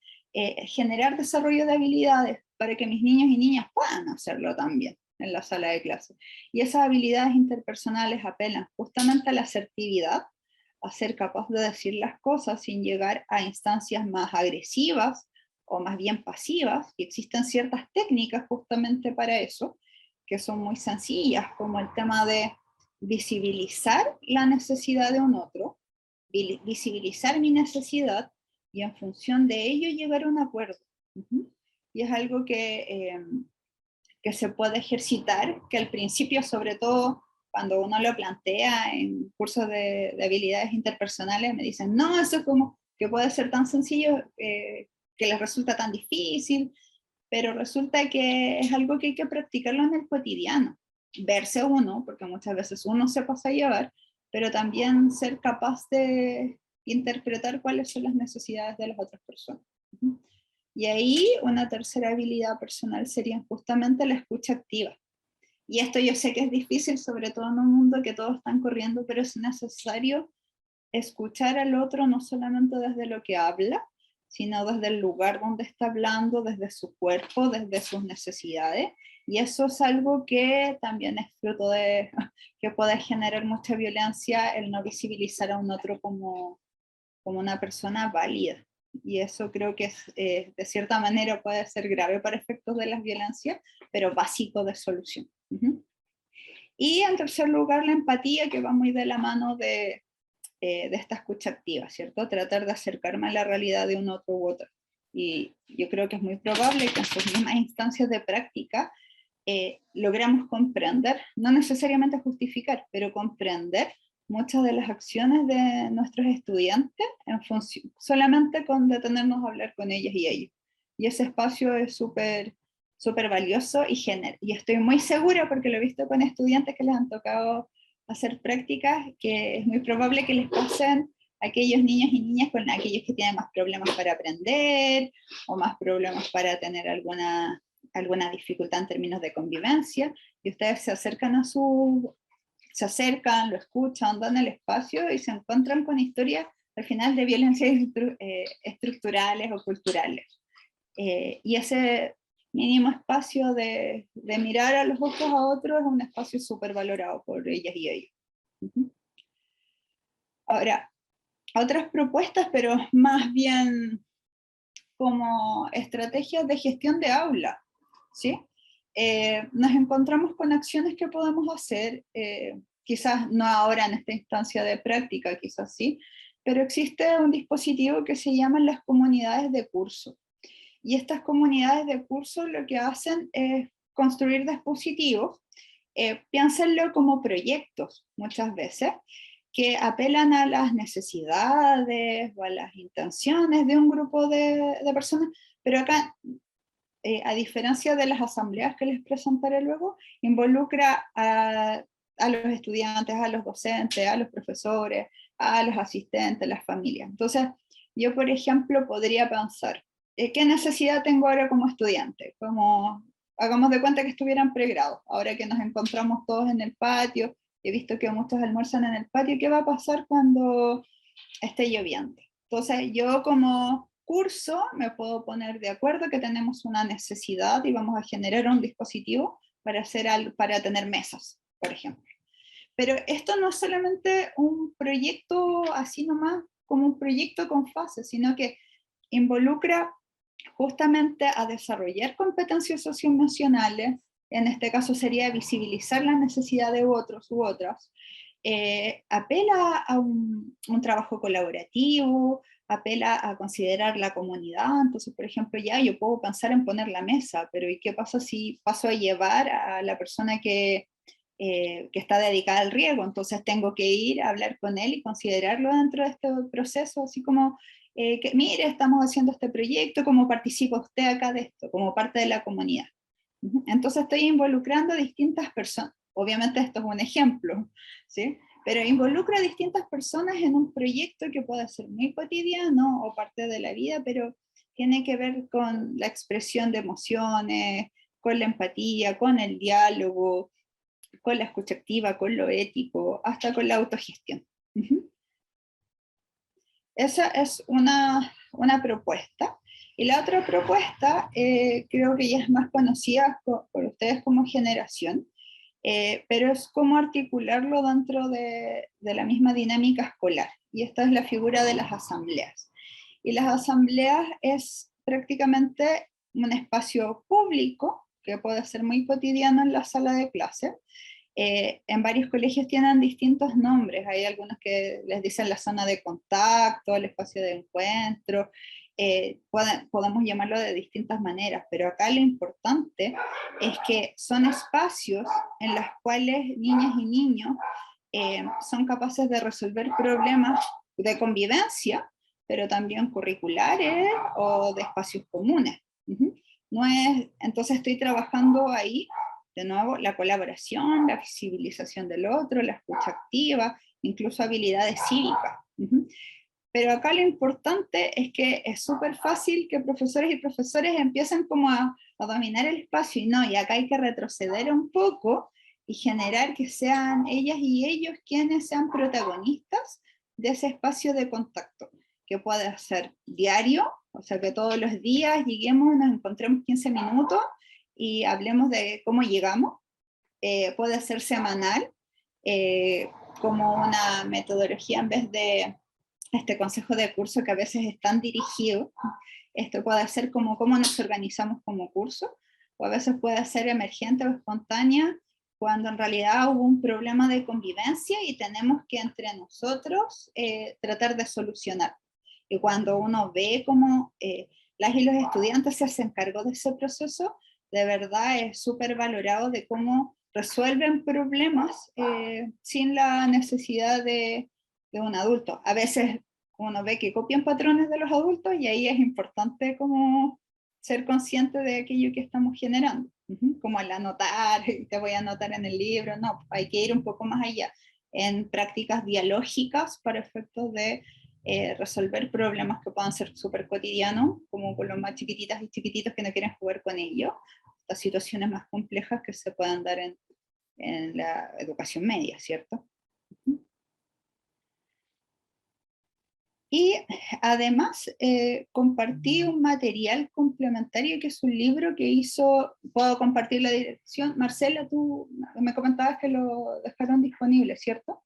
generar desarrollo de habilidades para que mis niños y niñas puedan hacerlo también en la sala de clase. Y esas habilidades interpersonales apelan justamente a la asertividad, a ser capaz de decir las cosas sin llegar a instancias más agresivas o más bien pasivas, y existen ciertas técnicas justamente para eso, que son muy sencillas, como el tema de visibilizar la necesidad de un otro, visibilizar mi necesidad y en función de ello llegar a un acuerdo. Y es algo que se puede ejercitar, que al principio, sobre todo cuando uno lo plantea en cursos de habilidades interpersonales, me dicen, no, eso es como que puede ser tan sencillo, que les resulta tan difícil, pero resulta que es algo que hay que practicarlo en el cotidiano, verse uno, porque muchas veces uno se pasa a llevar, pero también ser capaz de interpretar cuáles son las necesidades de las otras personas. Y ahí una tercera habilidad personal sería justamente la escucha activa. Y esto yo sé que es difícil, sobre todo en un mundo que todos están corriendo, pero es necesario escuchar al otro no solamente desde lo que habla, sino desde el lugar donde está hablando, desde su cuerpo, desde sus necesidades. Y eso es algo que también es fruto de que puede generar mucha violencia, el no visibilizar a un otro como una persona válida. Y eso creo que de cierta manera puede ser grave para efectos de las violencias, pero básico de solución. Y en tercer lugar, la empatía, que va muy de la mano de esta escucha activa, ¿cierto? Tratar de acercarme a la realidad de un otro u otro. Y yo creo que es muy probable que en sus mismas instancias de práctica logramos comprender, no necesariamente justificar, pero comprender muchas de las acciones de nuestros estudiantes en función, solamente con detenernos a hablar con ellas y ellos. Y ese espacio es súper valioso y estoy muy segura, porque lo he visto con estudiantes que les han tocado hacer prácticas, que es muy probable que les pasen a aquellos niños y niñas con aquellos que tienen más problemas para aprender o más problemas para tener alguna dificultad en términos de convivencia, y ustedes se acercan lo escuchan, dan el espacio y se encuentran con historias al final de violencias estructurales o culturales. Y ese mínimo espacio de mirar a los ojos a otros es un espacio súper valorado por ellas y ellos. Ahora, otras propuestas, pero más bien como estrategias de gestión de aula, ¿sí? Nos encontramos con acciones que podemos hacer, quizás no ahora en esta instancia de práctica, quizás sí, pero existe un dispositivo que se llaman las comunidades de curso. Y estas comunidades de curso lo que hacen es construir dispositivos, piénsenlo como proyectos muchas veces, que apelan a las necesidades o a las intenciones de un grupo de personas, pero acá, a diferencia de las asambleas que les presentaré luego, involucra a los estudiantes, a los docentes, a los profesores, a los asistentes, las familias. Entonces, yo, por ejemplo, podría pensar, ¿qué necesidad tengo ahora como estudiante? Como, hagamos de cuenta que estuvieran pregrado, ahora que nos encontramos todos en el patio, he visto que muchos almuerzan en el patio, ¿qué va a pasar cuando esté lloviendo? Entonces yo como curso me puedo poner de acuerdo que tenemos una necesidad y vamos a generar un dispositivo para tener mesas, por ejemplo. Pero esto no es solamente un proyecto así nomás, como un proyecto con fases, sino que involucra justamente a desarrollar competencias socioemocionales, en este caso sería visibilizar la necesidad de otros u otras, apela a un trabajo colaborativo, apela a considerar la comunidad. Entonces, por ejemplo, ya yo puedo pensar en poner la mesa, pero ¿y qué pasa si paso a llevar a la persona que está dedicada al riego? Entonces tengo que ir a hablar con él y considerarlo dentro de este proceso, así como que mire, estamos haciendo este proyecto, ¿cómo participa usted acá de esto? Como parte de la comunidad. Entonces estoy involucrando a distintas personas. Obviamente esto es un ejemplo, ¿sí? Pero involucro a distintas personas en un proyecto que puede ser muy cotidiano o parte de la vida, pero tiene que ver con la expresión de emociones, con la empatía, con el diálogo, con la escucha activa, con lo ético, hasta con la autogestión. Esa es una propuesta. Y la otra propuesta, creo que ya es más conocida por ustedes como generación, pero es cómo articularlo dentro de la misma dinámica escolar. Y esta es la figura de las asambleas. Y las asambleas es prácticamente un espacio público, que puede ser muy cotidiano en la sala de clase. En varios colegios tienen distintos nombres, hay algunos que les dicen la zona de contacto, el espacio de encuentro, podemos llamarlo de distintas maneras, pero acá lo importante es que son espacios en los cuales niñas y niños son capaces de resolver problemas de convivencia, pero también curriculares o de espacios comunes. No es, entonces estoy trabajando ahí, de nuevo, la colaboración, la visibilización del otro, la escucha activa, incluso habilidades cívicas. Pero acá lo importante es que es súper fácil que profesores y profesores empiecen como a dominar el espacio, y no, y acá hay que retroceder un poco y generar que sean ellas y ellos quienes sean protagonistas de ese espacio de contacto, que puede ser diario, o sea que todos los días lleguemos, nos encontremos 15 minutos y hablemos de cómo llegamos, puede ser semanal, como una metodología en vez de este consejo de curso que a veces es tan dirigido. Esto puede ser como cómo nos organizamos como curso, o a veces puede ser emergente o espontánea, cuando en realidad hubo un problema de convivencia y tenemos que entre nosotros tratar de solucionar. Y cuando uno ve cómo las y los estudiantes se hacen cargo de ese proceso, de verdad es súper valorado de cómo resuelven problemas sin la necesidad de un adulto. A veces uno ve que copian patrones de los adultos y ahí es importante como ser consciente de aquello que estamos generando. Como al anotar, te voy a anotar en el libro, no, hay que ir un poco más allá, en prácticas dialógicas para efectos de resolver problemas que puedan ser súper cotidianos, como con los más chiquititas y chiquititos que no quieren jugar con ellos, las situaciones más complejas que se puedan dar en la educación media, ¿cierto? Y además compartí un material complementario que es un libro que hizo, puedo compartir la dirección. Marcela, tú me comentabas que lo dejaron disponible, ¿cierto?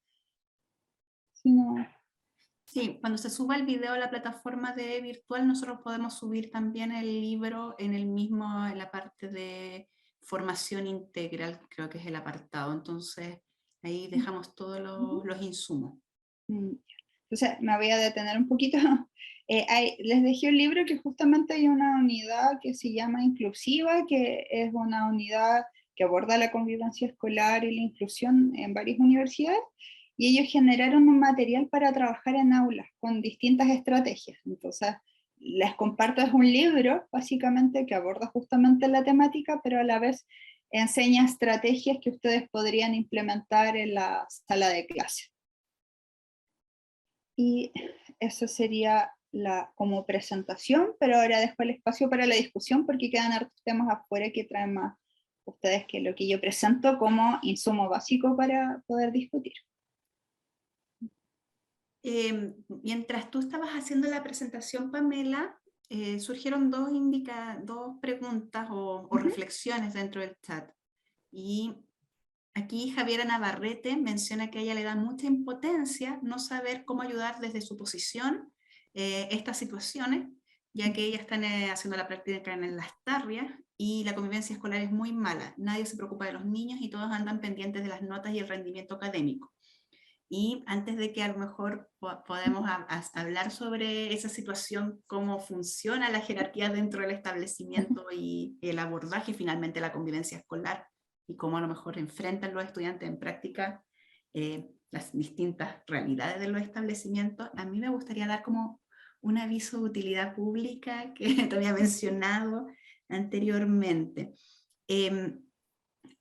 Si no... Sí, cuando se suba el video a la plataforma de virtual, nosotros podemos subir también el libro en el mismo, en la parte de formación integral, creo que es el apartado. Entonces, ahí dejamos todos los insumos. Entonces, me voy a detener un poquito. Les dejé un libro que justamente hay una unidad que se llama Inclusiva, que es una unidad que aborda la convivencia escolar y la inclusión en varias universidades, y ellos generaron un material para trabajar en aulas con distintas estrategias. Entonces, les comparto, es un libro básicamente que aborda justamente la temática, pero a la vez enseña estrategias que ustedes podrían implementar en la sala de clase. Y eso sería como presentación, pero ahora dejo el espacio para la discusión porque quedan hartos temas afuera que traen más ustedes que lo que yo presento como insumo básico para poder discutir. Mientras tú estabas haciendo la presentación, Pamela, surgieron dos preguntas o reflexiones dentro del chat. Y aquí Javiera Navarrete menciona que a ella le da mucha impotencia no saber cómo ayudar desde su posición estas situaciones, ya que ella está haciendo la práctica en Las Tarrias y la convivencia escolar es muy mala. Nadie se preocupa de los niños y todos andan pendientes de las notas y el rendimiento académico. Y antes de que a lo mejor podamos hablar sobre esa situación, cómo funciona la jerarquía dentro del establecimiento y el abordaje finalmente de la convivencia escolar y cómo a lo mejor enfrentan los estudiantes en práctica las distintas realidades de los establecimientos, a mí me gustaría dar como un aviso de utilidad pública que te había mencionado anteriormente.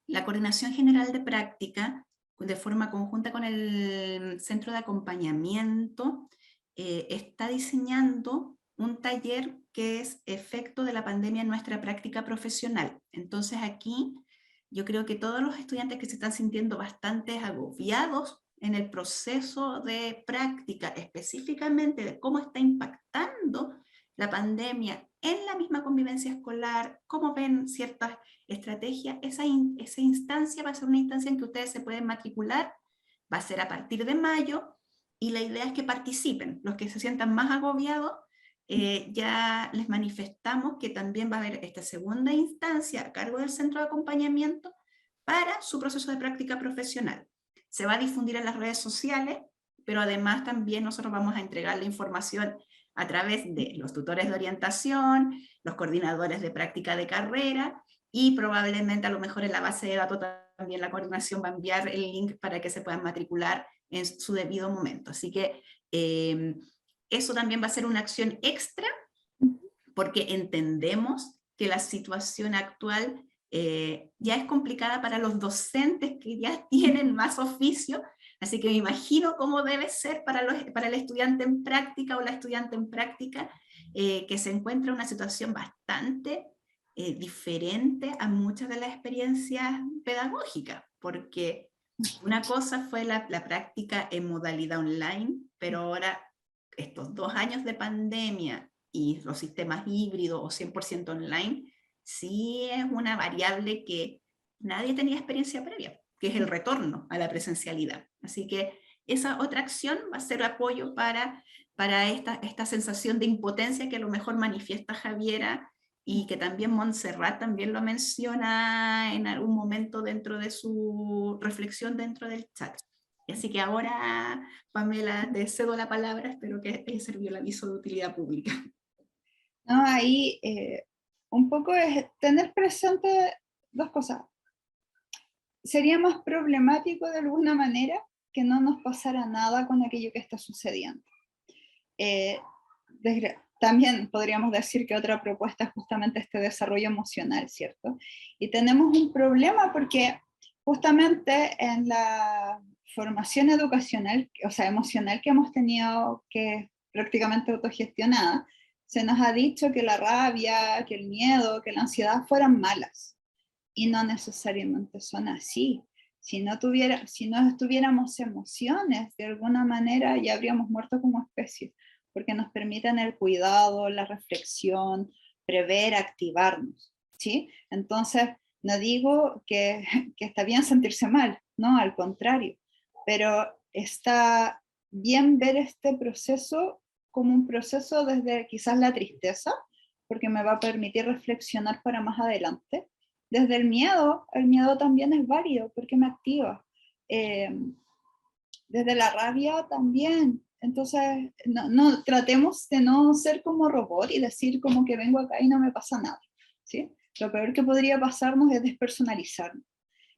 La Coordinación General de Práctica, de forma conjunta con el Centro de Acompañamiento, está diseñando un taller que es efecto de la pandemia en nuestra práctica profesional. Entonces aquí yo creo que todos los estudiantes que se están sintiendo bastante agobiados en el proceso de práctica, específicamente de cómo está impactando la pandemia en la misma convivencia escolar, cómo ven ciertas estrategias, esa instancia va a ser una instancia en que ustedes se pueden matricular, va a ser a partir de mayo, y la idea es que participen. Los que se sientan más agobiados, ya les manifestamos que también va a haber esta segunda instancia a cargo del centro de acompañamiento para su proceso de práctica profesional. Se va a difundir en las redes sociales, pero además también nosotros vamos a entregar la información a través de los tutores de orientación, los coordinadores de práctica de carrera, y probablemente a lo mejor en la base de datos también la coordinación va a enviar el link para que se puedan matricular en su debido momento. Así que eso también va a ser una acción extra, porque entendemos que la situación actual ya es complicada para los docentes que ya tienen más oficio, así que me imagino cómo debe ser para el estudiante en práctica o la estudiante en práctica, que se encuentra en una situación bastante diferente a muchas de las experiencias pedagógicas, porque una cosa fue la práctica en modalidad online, pero ahora estos 2 años de pandemia y los sistemas híbridos o 100% online, sí es una variable que nadie tenía experiencia previa, que es el retorno a la presencialidad. Así que esa otra acción va a ser apoyo para esta sensación de impotencia que a lo mejor manifiesta Javiera, y que también Montserrat también lo menciona en algún momento dentro de su reflexión dentro del chat. Así que ahora, Pamela, te cedo la palabra, espero que te sirvió el aviso de utilidad pública. No, ahí un poco es tener presente dos cosas. Sería más problemático de alguna manera que no nos pasara nada con aquello que está sucediendo. También podríamos decir que otra propuesta es justamente este desarrollo emocional, ¿cierto? Y tenemos un problema porque justamente en la formación educacional, o sea, emocional que hemos tenido, que es prácticamente autogestionada, se nos ha dicho que la rabia, que el miedo, que la ansiedad fueran malas. Y no necesariamente son así. Si no tuviéramos emociones, de alguna manera ya habríamos muerto como especie, porque nos permiten el cuidado, la reflexión, prever, activarnos, ¿sí? Entonces, no digo que está bien sentirse mal, no, al contrario, pero está bien ver este proceso como un proceso desde quizás la tristeza, porque me va a permitir reflexionar para más adelante. Desde el miedo también es válido porque me activa. Desde la rabia también. Entonces, no, tratemos de no ser como robot y decir como que vengo acá y no me pasa nada, ¿sí? Lo peor que podría pasarnos es despersonalizarnos.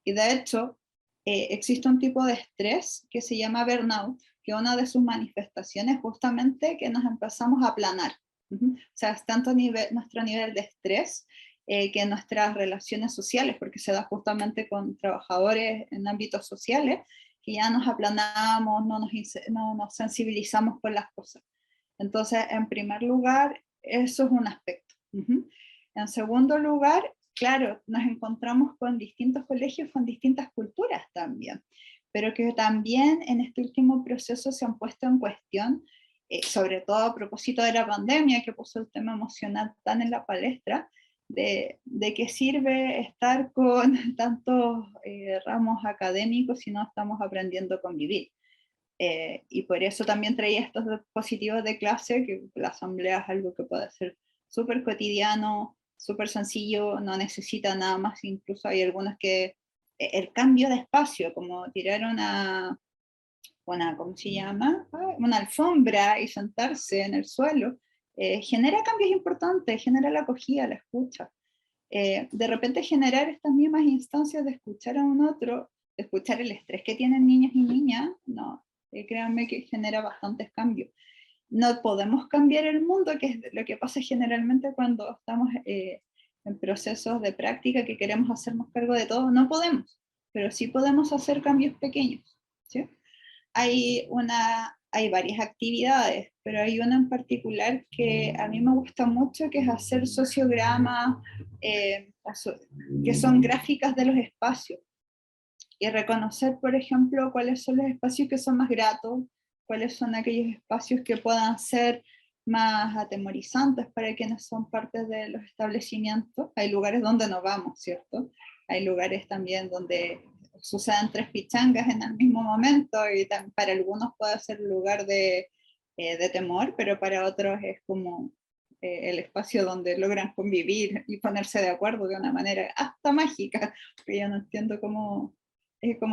Y de hecho, existe un tipo de estrés que se llama burnout, que una de sus manifestaciones es justamente que nos empezamos a aplanar. O sea, es tanto nuestro nivel de estrés que nuestras relaciones sociales, porque se da justamente con trabajadores en ámbitos sociales, que ya nos aplanamos, no nos sensibilizamos con las cosas. Entonces, en primer lugar, eso es un aspecto. En segundo lugar, claro, nos encontramos con distintos colegios, con distintas culturas también, pero que también en este último proceso se han puesto en cuestión, sobre todo a propósito de la pandemia, que puso el tema emocional tan en la palestra, de qué sirve estar con tantos ramos académicos si no estamos aprendiendo a convivir. Y por eso también traía estos dispositivos de clase, que la asamblea es algo que puede ser súper cotidiano, súper sencillo, no necesita nada más, incluso hay algunos que el cambio de espacio, como tirar ¿cómo se llama? Una alfombra y sentarse en el suelo, genera cambios importantes, genera la acogida, la escucha. De repente generar estas mismas instancias de escuchar a un otro, de escuchar el estrés que tienen niños y niñas, no, créanme que genera bastantes cambios. no podemos cambiar el mundo, que es lo que pasa generalmente cuando estamos en procesos de práctica que queremos hacernos cargo de todo. No podemos, pero sí podemos hacer cambios pequeños, ¿sí? Hay varias actividades, pero hay una en particular que a mí me gusta mucho, que es hacer sociogramas, que son gráficas de los espacios, y reconocer, por ejemplo, cuáles son los espacios que son más gratos, cuáles son aquellos espacios que puedan ser más atemorizantes para quienes son parte de los establecimientos. Hay lugares donde no vamos, ¿cierto? Hay lugares también donde suceden 3 pichangas en el mismo momento, y para algunos puede ser lugar de temor, pero para otros es como el espacio donde logran convivir y ponerse de acuerdo de una manera hasta mágica, porque yo no entiendo cómo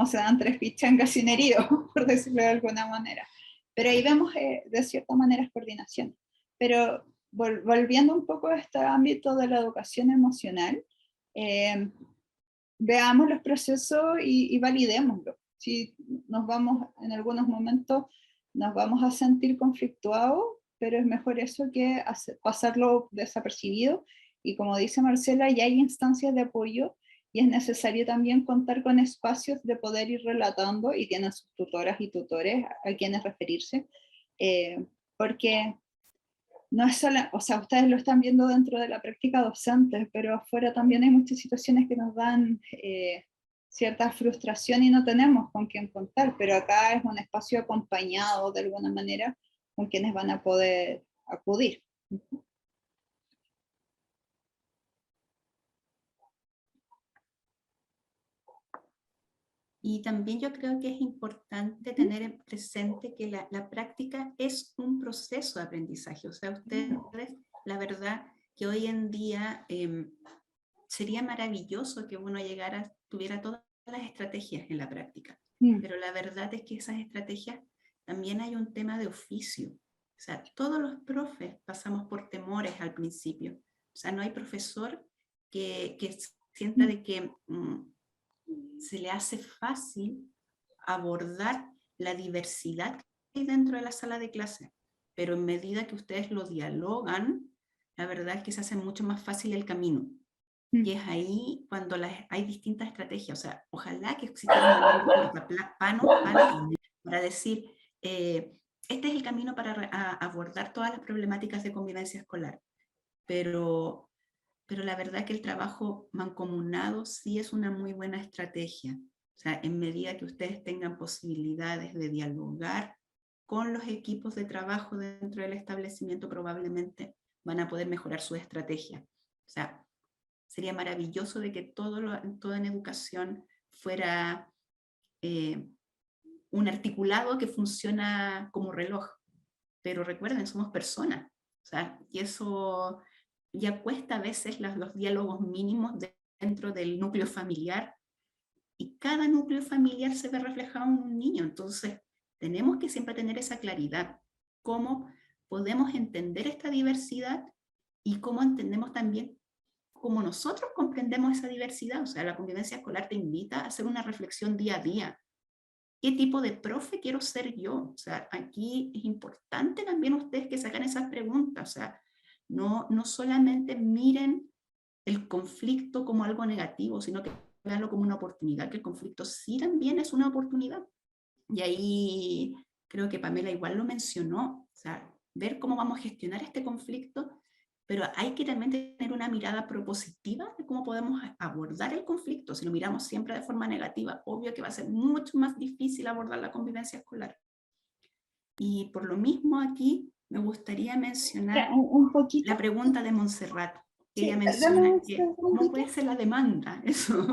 se dan 3 pichangas sin heridos, por decirlo de alguna manera. Pero ahí vemos de cierta manera coordinación. Pero volviendo un poco a este ámbito de la educación emocional, veamos los procesos y validémoslos. Si nos vamos, en algunos momentos, nos vamos a sentir conflictuados, pero es mejor eso que pasarlo desapercibido. Y como dice Marcela, ya hay instancias de apoyo, y es necesario también contar con espacios de poder ir relatando, y tienen sus tutoras y tutores a quienes referirse, porque no es solo, o sea, ustedes lo están viendo dentro de la práctica docente, pero afuera también hay muchas situaciones que nos dan cierta frustración y no tenemos con quién contar, pero acá es un espacio acompañado de alguna manera con quienes van a poder acudir. Y también yo creo que es importante tener presente que la práctica es un proceso de aprendizaje. O sea, ustedes, la verdad que hoy en día sería maravilloso que uno tuviera todas las estrategias en la práctica. Pero la verdad es que esas estrategias también hay un tema de oficio. O sea, todos los profes pasamos por temores al principio. O sea, no hay profesor que sienta de que se le hace fácil abordar la diversidad que hay dentro de la sala de clase, pero en medida que ustedes lo dialogan, la verdad es que se hace mucho más fácil el camino. Y es ahí cuando hay distintas estrategias. O sea, ojalá que existiera un para decir, este es el camino para abordar todas las problemáticas de convivencia escolar. Pero la verdad que el trabajo mancomunado sí es una muy buena estrategia. O sea, en medida que ustedes tengan posibilidades de dialogar con los equipos de trabajo dentro del establecimiento, probablemente van a poder mejorar su estrategia. O sea, sería maravilloso de que todo en educación fuera un articulado que funciona como reloj. Pero recuerden, somos personas. O sea, y eso ya cuesta a veces los diálogos mínimos dentro del núcleo familiar, y cada núcleo familiar se ve reflejado en un niño. Entonces, tenemos que siempre tener esa claridad, cómo podemos entender esta diversidad y cómo entendemos también cómo nosotros comprendemos esa diversidad. O sea, la convivencia escolar te invita a hacer una reflexión día a día. ¿Qué tipo de profe quiero ser yo? O sea, aquí es importante también ustedes que sacan esas preguntas. O sea, no solamente miren el conflicto como algo negativo, sino que veanlo como una oportunidad, que el conflicto sí también es una oportunidad. Y ahí creo que Pamela igual lo mencionó. O sea, ver cómo vamos a gestionar este conflicto, pero hay que también tener una mirada propositiva de cómo podemos abordar el conflicto. Si lo miramos siempre de forma negativa, obvio que va a ser mucho más difícil abordar la convivencia escolar. Y por lo mismo aquí me gustaría mencionar un poquito la pregunta de Montserrat, que sí, ella menciona que cómo puede ser la demanda, eso,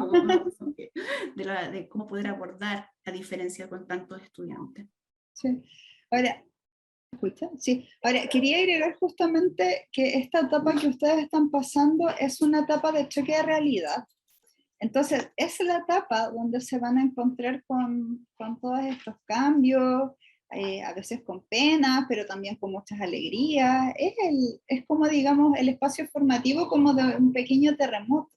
de cómo poder abordar la diferencia con tantos estudiantes. Sí. Ahora, ¿escucha? Sí. Ahora, quería agregar justamente que esta etapa que ustedes están pasando es una etapa de choque de realidad. Entonces, es la etapa donde se van a encontrar con todos estos cambios, a veces con pena, pero también con muchas alegrías. Es como, digamos, el espacio formativo como de un pequeño terremoto,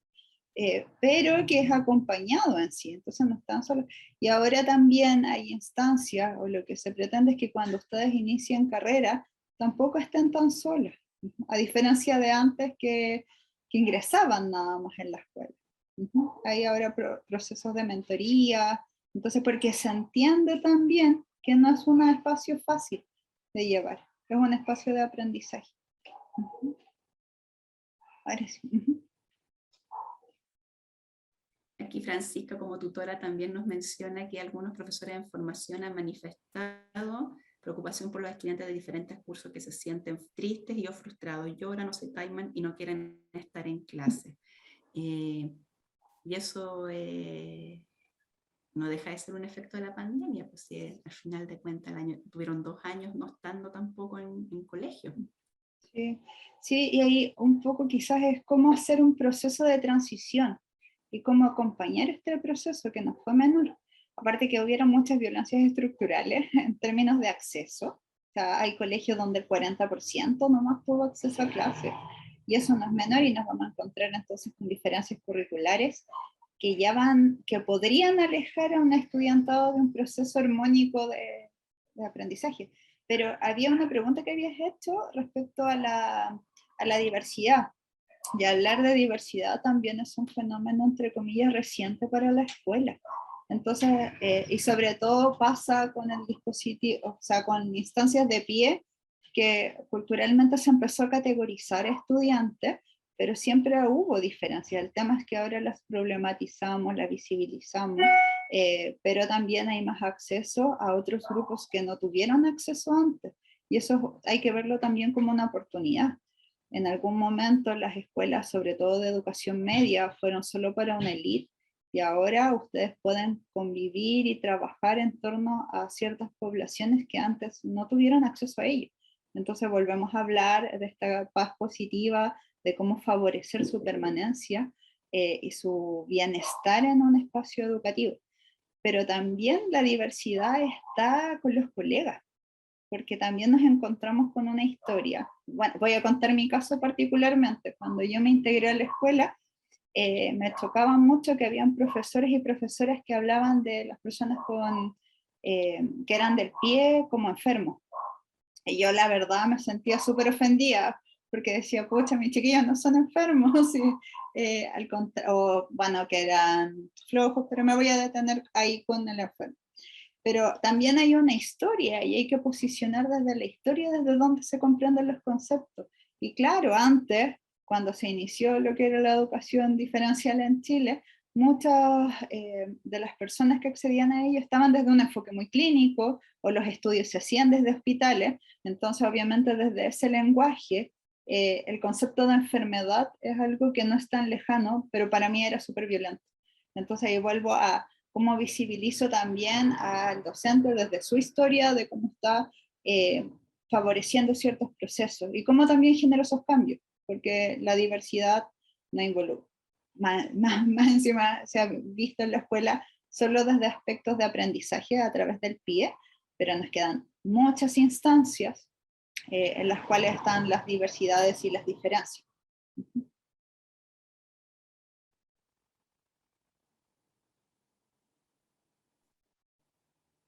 pero que es acompañado en sí, entonces no están solos. Y ahora también hay instancias, o lo que se pretende es que cuando ustedes inicien carrera, tampoco estén tan solas, a diferencia de antes que ingresaban nada más en la escuela. Hay ahora procesos de mentoría, entonces porque se entiende también que no es un espacio fácil de llevar, es un espacio de aprendizaje. Ahora sí. Aquí Francisca, como tutora, también nos menciona que algunos profesores en formación han manifestado preocupación por los estudiantes de diferentes cursos que se sienten tristes y o frustrados, lloran o se taiman y no quieren estar en clase. Y eso no deja de ser un efecto de la pandemia, pues si al final de cuentas tuvieron 2 años no estando tampoco en colegio. Sí, sí, y ahí un poco quizás es cómo hacer un proceso de transición y cómo acompañar este proceso que no fue menor. Aparte que hubieron muchas violencias estructurales en términos de acceso. O sea, hay colegios donde el 40% nomás tuvo acceso a clases. Y eso no es menor y nos vamos a encontrar entonces con diferencias curriculares que ya que podrían alejar a un estudiantado de un proceso armónico de aprendizaje. Pero había una pregunta que habías hecho respecto a la diversidad. Y hablar de diversidad también es un fenómeno, entre comillas, reciente para la escuela. Entonces, y sobre todo pasa con el dispositivo, o sea, con instancias de pie, que culturalmente se empezó a categorizar estudiantes, pero siempre hubo diferencias. El tema es que ahora las problematizamos, las visibilizamos, pero también hay más acceso a otros grupos que no tuvieron acceso antes. Y eso hay que verlo también como una oportunidad. En algún momento las escuelas, sobre todo de educación media, fueron solo para una élite, y ahora ustedes pueden convivir y trabajar en torno a ciertas poblaciones que antes no tuvieron acceso a ello. Entonces volvemos a hablar de esta paz positiva, de cómo favorecer su permanencia y su bienestar en un espacio educativo. Pero también la diversidad está con los colegas, porque también nos encontramos con una historia. Bueno, voy a contar mi caso particularmente. Cuando yo me integré a la escuela, me chocaba mucho que habían profesores y profesoras que hablaban de las personas que eran del pie como enfermos. Y yo la verdad me sentía súper ofendida, porque decía, pucha, mis chiquillos no son enfermos, y, o bueno, que eran flojos, pero me voy a detener ahí con el enfermo. Pero también hay una historia y hay que posicionar desde la historia desde donde se comprenden los conceptos. Y claro, antes, cuando se inició lo que era la educación diferencial en Chile, muchas de las personas que accedían a ello estaban desde un enfoque muy clínico, o los estudios se hacían desde hospitales. Entonces obviamente desde ese lenguaje el concepto de enfermedad es algo que no es tan lejano, pero para mí era súper violento. Entonces ahí vuelvo a cómo visibilizo también al docente desde su historia, de cómo está favoreciendo ciertos procesos y cómo también genera esos cambios, porque la diversidad no involucra. Más encima se ha visto en la escuela solo desde aspectos de aprendizaje a través del PIE, pero nos quedan muchas instancias en las cuales están las diversidades y las diferencias.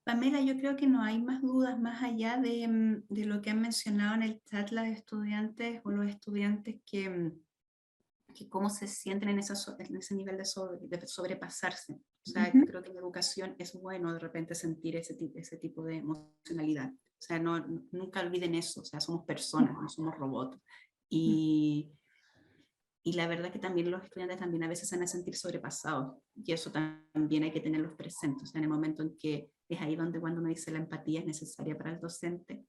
Pamela, yo creo que no hay más dudas más allá de lo que han mencionado en el chat las estudiantes o los estudiantes que cómo se sienten en ese nivel de sobrepasarse. O sea, creo que en la educación es bueno de repente sentir ese tipo de emocionalidad. O sea, nunca olviden eso. O sea, somos personas, no somos robots. Y la verdad que también los estudiantes también a veces se van a sentir sobrepasados. Y eso también hay que tenerlos presentes. O sea, en el momento en que es ahí donde cuando me dice la empatía es necesaria para el docente,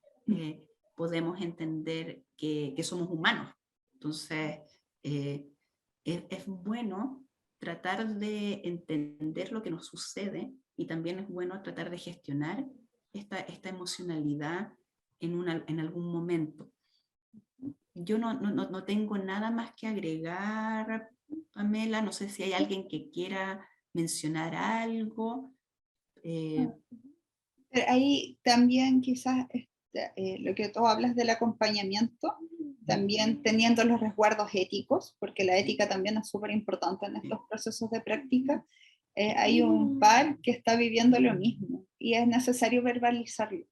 podemos entender que somos humanos. Entonces, es bueno tratar de entender lo que nos sucede, y también es bueno tratar de gestionar esta emocionalidad en algún momento. Yo no tengo nada más que agregar, Pamela. No sé si hay alguien que quiera mencionar algo. Pero ahí también quizás lo que tú hablas del acompañamiento, también teniendo los resguardos éticos, porque la ética también es súper importante en estos procesos de práctica. Hay un par que está viviendo lo mismo y es necesario verbalizarlo.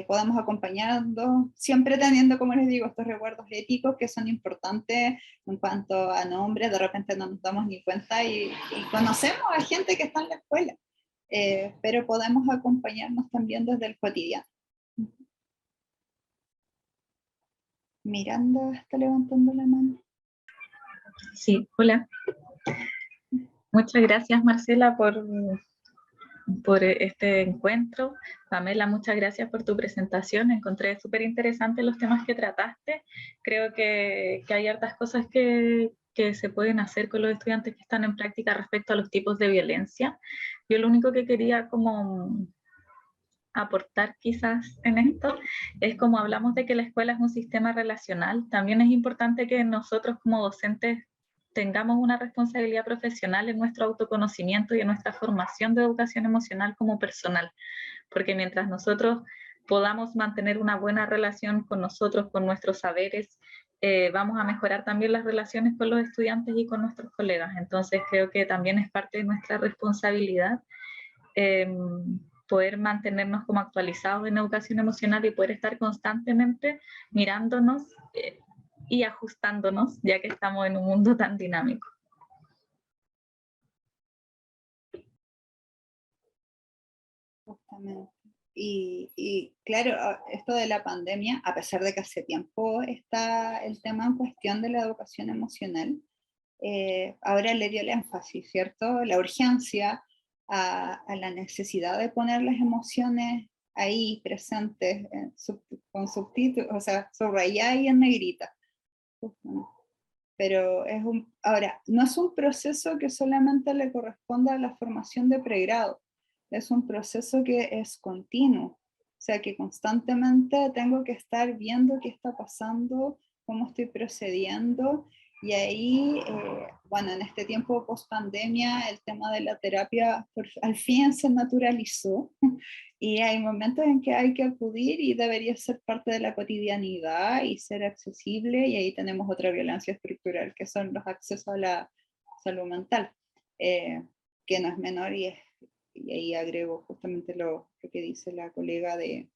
podamos acompañarnos, siempre teniendo, como les digo, estos recuerdos éticos que son importantes en cuanto a nombres. De repente no nos damos ni cuenta y conocemos a gente que está en la escuela, pero podemos acompañarnos también desde el cotidiano. Miranda está levantando la mano. Sí, hola. Muchas gracias, Marcela, por este encuentro. Pamela, muchas gracias por tu presentación. Encontré súper interesantes los temas que trataste. Creo que hay hartas cosas que se pueden hacer con los estudiantes que están en práctica respecto a los tipos de violencia. Yo lo único que quería como aportar quizás en esto es, como hablamos de que la escuela es un sistema relacional, también es importante que nosotros como docentes tengamos una responsabilidad profesional en nuestro autoconocimiento y en nuestra formación de educación emocional como personal, porque mientras nosotros podamos mantener una buena relación con nosotros, con nuestros saberes, vamos a mejorar también las relaciones con los estudiantes y con nuestros colegas. Entonces creo que también es parte de nuestra responsabilidad poder mantenernos como actualizados en educación emocional y poder estar constantemente mirándonos y ajustándonos, ya que estamos en un mundo tan dinámico. Justamente. Y claro, esto de la pandemia, a pesar de que hace tiempo está el tema en cuestión de la educación emocional, ahora le dio el énfasis, ¿cierto? La urgencia a la necesidad de poner las emociones ahí presentes con subtítulos, o sea, subrayadas y en negrita. Pero ahora, no es un proceso que solamente le corresponda a la formación de pregrado, es un proceso que es continuo, o sea que constantemente tengo que estar viendo qué está pasando, cómo estoy procediendo, y ahí, bueno, en este tiempo post pandemia, el tema de la terapia al fin se naturalizó, y hay momentos en que hay que acudir y debería ser parte de la cotidianidad y ser accesible, y ahí tenemos otra violencia estructural, que son los accesos a la salud mental, que no es menor, y ahí agrego justamente lo que dice la colega de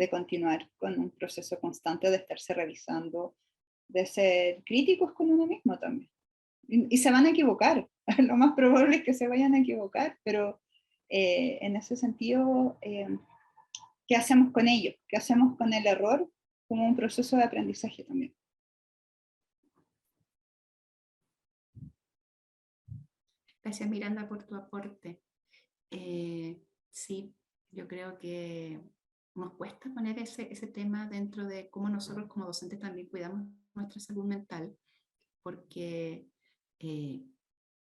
continuar con un proceso constante de estarse revisando, de ser críticos con uno mismo también. Y se van a equivocar, lo más probable es que se vayan a equivocar, pero en ese sentido, ¿qué hacemos con ello? ¿Qué hacemos con el error como un proceso de aprendizaje también? Gracias, Miranda, por tu aporte. Sí, yo creo que nos cuesta poner ese tema dentro de cómo nosotros como docentes también cuidamos nuestra salud mental, porque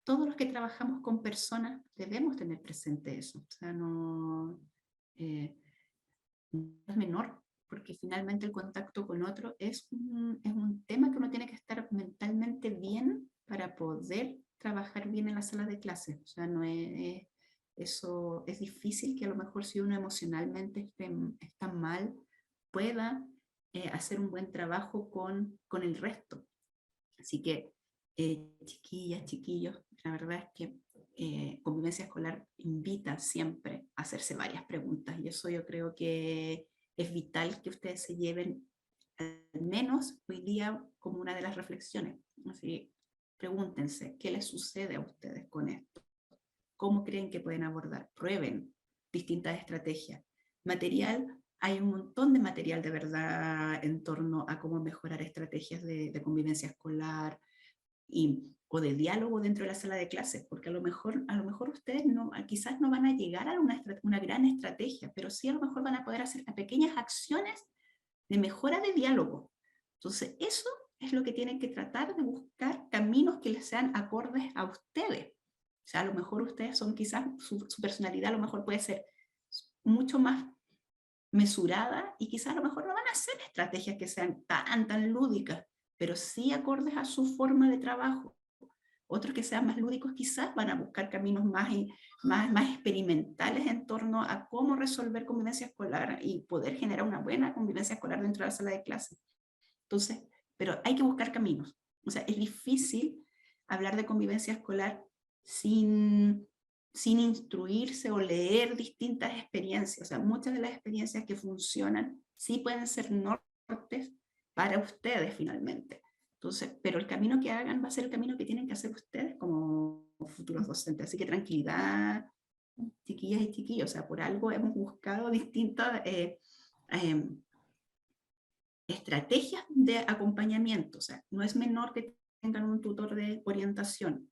todos los que trabajamos con personas debemos tener presente eso. O sea, no es menor, porque finalmente el contacto con otro es un tema que uno tiene que estar mentalmente bien para poder trabajar bien en la sala de clases. O sea, no es, eso es difícil que a lo mejor si uno emocionalmente está mal, pueda hacer un buen trabajo con el resto. Así que, chiquillas, chiquillos, la verdad es que Convivencia Escolar invita siempre a hacerse varias preguntas, y eso yo creo que es vital que ustedes se lleven al menos hoy día como una de las reflexiones. Así, pregúntense, ¿qué les sucede a ustedes con esto? ¿Cómo creen que pueden abordar? Prueben distintas estrategias. Material, hay un montón de material de verdad en torno a cómo mejorar estrategias de convivencia escolar o de diálogo dentro de la sala de clases, porque a lo mejor ustedes no, quizás no van a llegar a una gran estrategia, pero sí a lo mejor van a poder hacer pequeñas acciones de mejora de diálogo. Entonces, eso es lo que tienen que tratar de buscar, caminos que les sean acordes a ustedes. O sea, a lo mejor ustedes son quizás, su personalidad a lo mejor puede ser mucho más mesurada, y quizás a lo mejor no van a hacer estrategias que sean tan lúdicas, pero sí acordes a su forma de trabajo. Otros que sean más lúdicos quizás van a buscar caminos más experimentales en torno a cómo resolver convivencia escolar y poder generar una buena convivencia escolar dentro de la sala de clase. Entonces, pero hay que buscar caminos. O sea, es difícil hablar de convivencia escolar sin sin instruirse o leer distintas experiencias. O sea, muchas de las experiencias que funcionan sí pueden ser nortes para ustedes finalmente. Entonces, pero el camino que hagan va a ser el camino que tienen que hacer ustedes como futuros docentes. Así que tranquilidad, chiquillas y chiquillos. O sea, por algo hemos buscado distintas estrategias de acompañamiento. O sea, no es menor que tengan un tutor de orientación.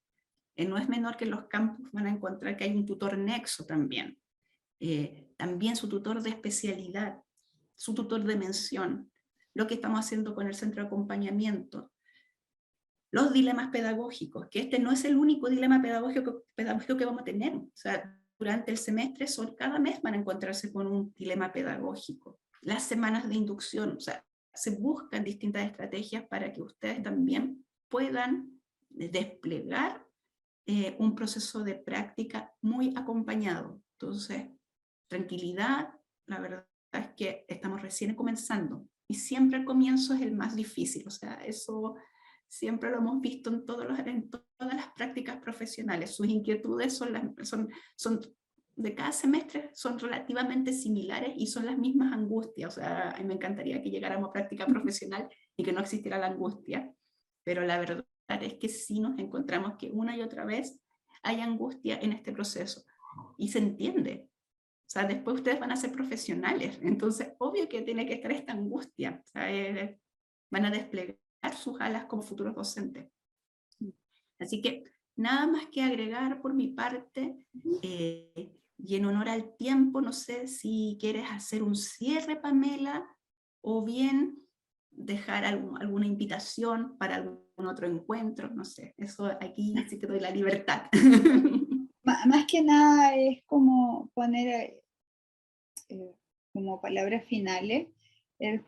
No es menor que en los campus van a encontrar que hay un tutor nexo también. También su tutor de especialidad, su tutor de mención, lo que estamos haciendo con el centro de acompañamiento, los dilemas pedagógicos, que este no es el único dilema pedagógico que vamos a tener. O sea, durante el semestre, cada mes van a encontrarse con un dilema pedagógico. Las semanas de inducción, o sea, se buscan distintas estrategias para que ustedes también puedan desplegar un proceso de práctica muy acompañado. Entonces, tranquilidad, la verdad es que estamos recién comenzando y siempre el comienzo es el más difícil. O sea, eso siempre lo hemos visto en todas las prácticas profesionales. Sus inquietudes son de cada semestre, son relativamente similares y son las mismas angustias. O sea, a mí me encantaría que llegáramos a práctica profesional y que no existiera la angustia, pero la verdad es que sí nos encontramos que una y otra vez hay angustia en este proceso y se entiende. O sea, después ustedes van a ser profesionales, entonces obvio que tiene que estar esta angustia. O sea, van a desplegar sus alas como futuros docentes. Así que nada más que agregar por mi parte, y en honor al tiempo, no sé si quieres hacer un cierre, Pamela, o bien dejar alguna invitación para algún otro encuentro, no sé, eso aquí sí te doy la libertad. Más que nada es como poner como palabras finales,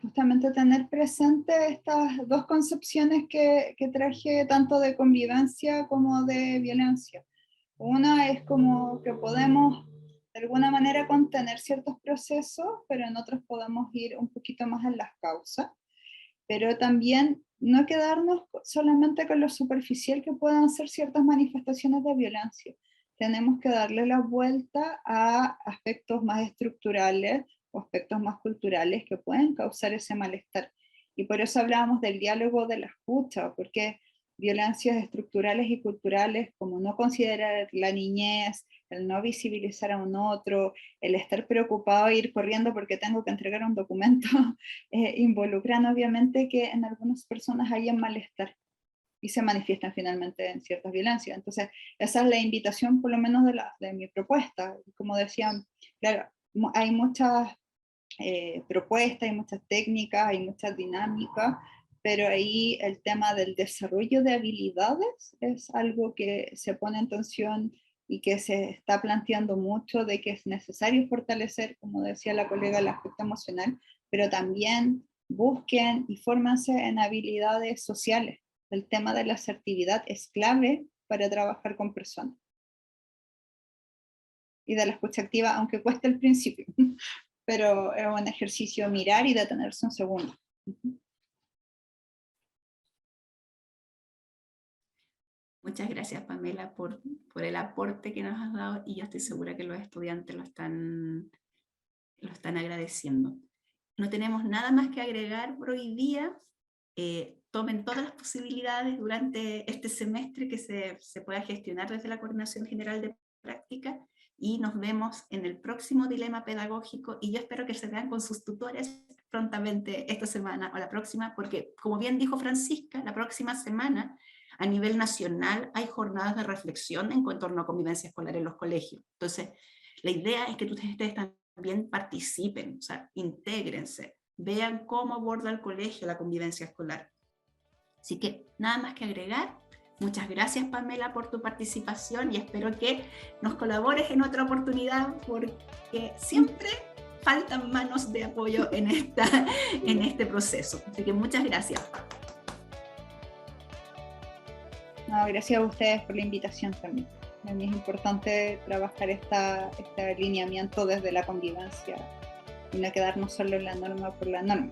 justamente tener presente estas dos concepciones que traje, tanto de convivencia como de violencia. Una es como que podemos de alguna manera contener ciertos procesos, pero en otros podemos ir un poquito más en las causas. Pero también no quedarnos solamente con lo superficial que puedan ser ciertas manifestaciones de violencia. Tenemos que darle la vuelta a aspectos más estructurales o aspectos más culturales que pueden causar ese malestar. Y por eso hablábamos del diálogo de la escucha, porque violencias estructurales y culturales como no considerar la niñez, el no visibilizar a un otro, el estar preocupado e ir corriendo porque tengo que entregar un documento, involucran obviamente que en algunas personas haya malestar y se manifiestan finalmente en ciertas violencias. Entonces, esa es la invitación por lo menos de mi propuesta. Como decían, claro, hay muchas propuestas, hay muchas técnicas, hay muchas dinámicas, pero ahí el tema del desarrollo de habilidades es algo que se pone en tensión y que se está planteando mucho de que es necesario fortalecer, como decía la colega, el aspecto emocional, pero también busquen y fórmense en habilidades sociales. El tema de la asertividad es clave para trabajar con personas. Y de la escucha activa, aunque cueste al principio, pero es un ejercicio mirar y detenerse un segundo. Muchas gracias, Pamela, por el aporte que nos has dado y yo estoy segura que los estudiantes lo están agradeciendo. No tenemos nada más que agregar por hoy día. Tomen todas las posibilidades durante este semestre que se pueda gestionar desde la Coordinación General de Práctica y nos vemos en el próximo dilema pedagógico y yo espero que se vean con sus tutores prontamente esta semana o la próxima, porque como bien dijo Francisca, la próxima semana a nivel nacional hay jornadas de reflexión en torno a convivencia escolar en los colegios. Entonces, la idea es que ustedes también participen, o sea, intégrense, vean cómo aborda el colegio la convivencia escolar. Así que nada más que agregar. Muchas gracias, Pamela, por tu participación y espero que nos colabores en otra oportunidad porque siempre faltan manos de apoyo en este proceso. Así que muchas gracias. No, gracias a ustedes por la invitación también. Para mí es importante trabajar este alineamiento desde la convivencia y no quedarnos solo en la norma por la norma.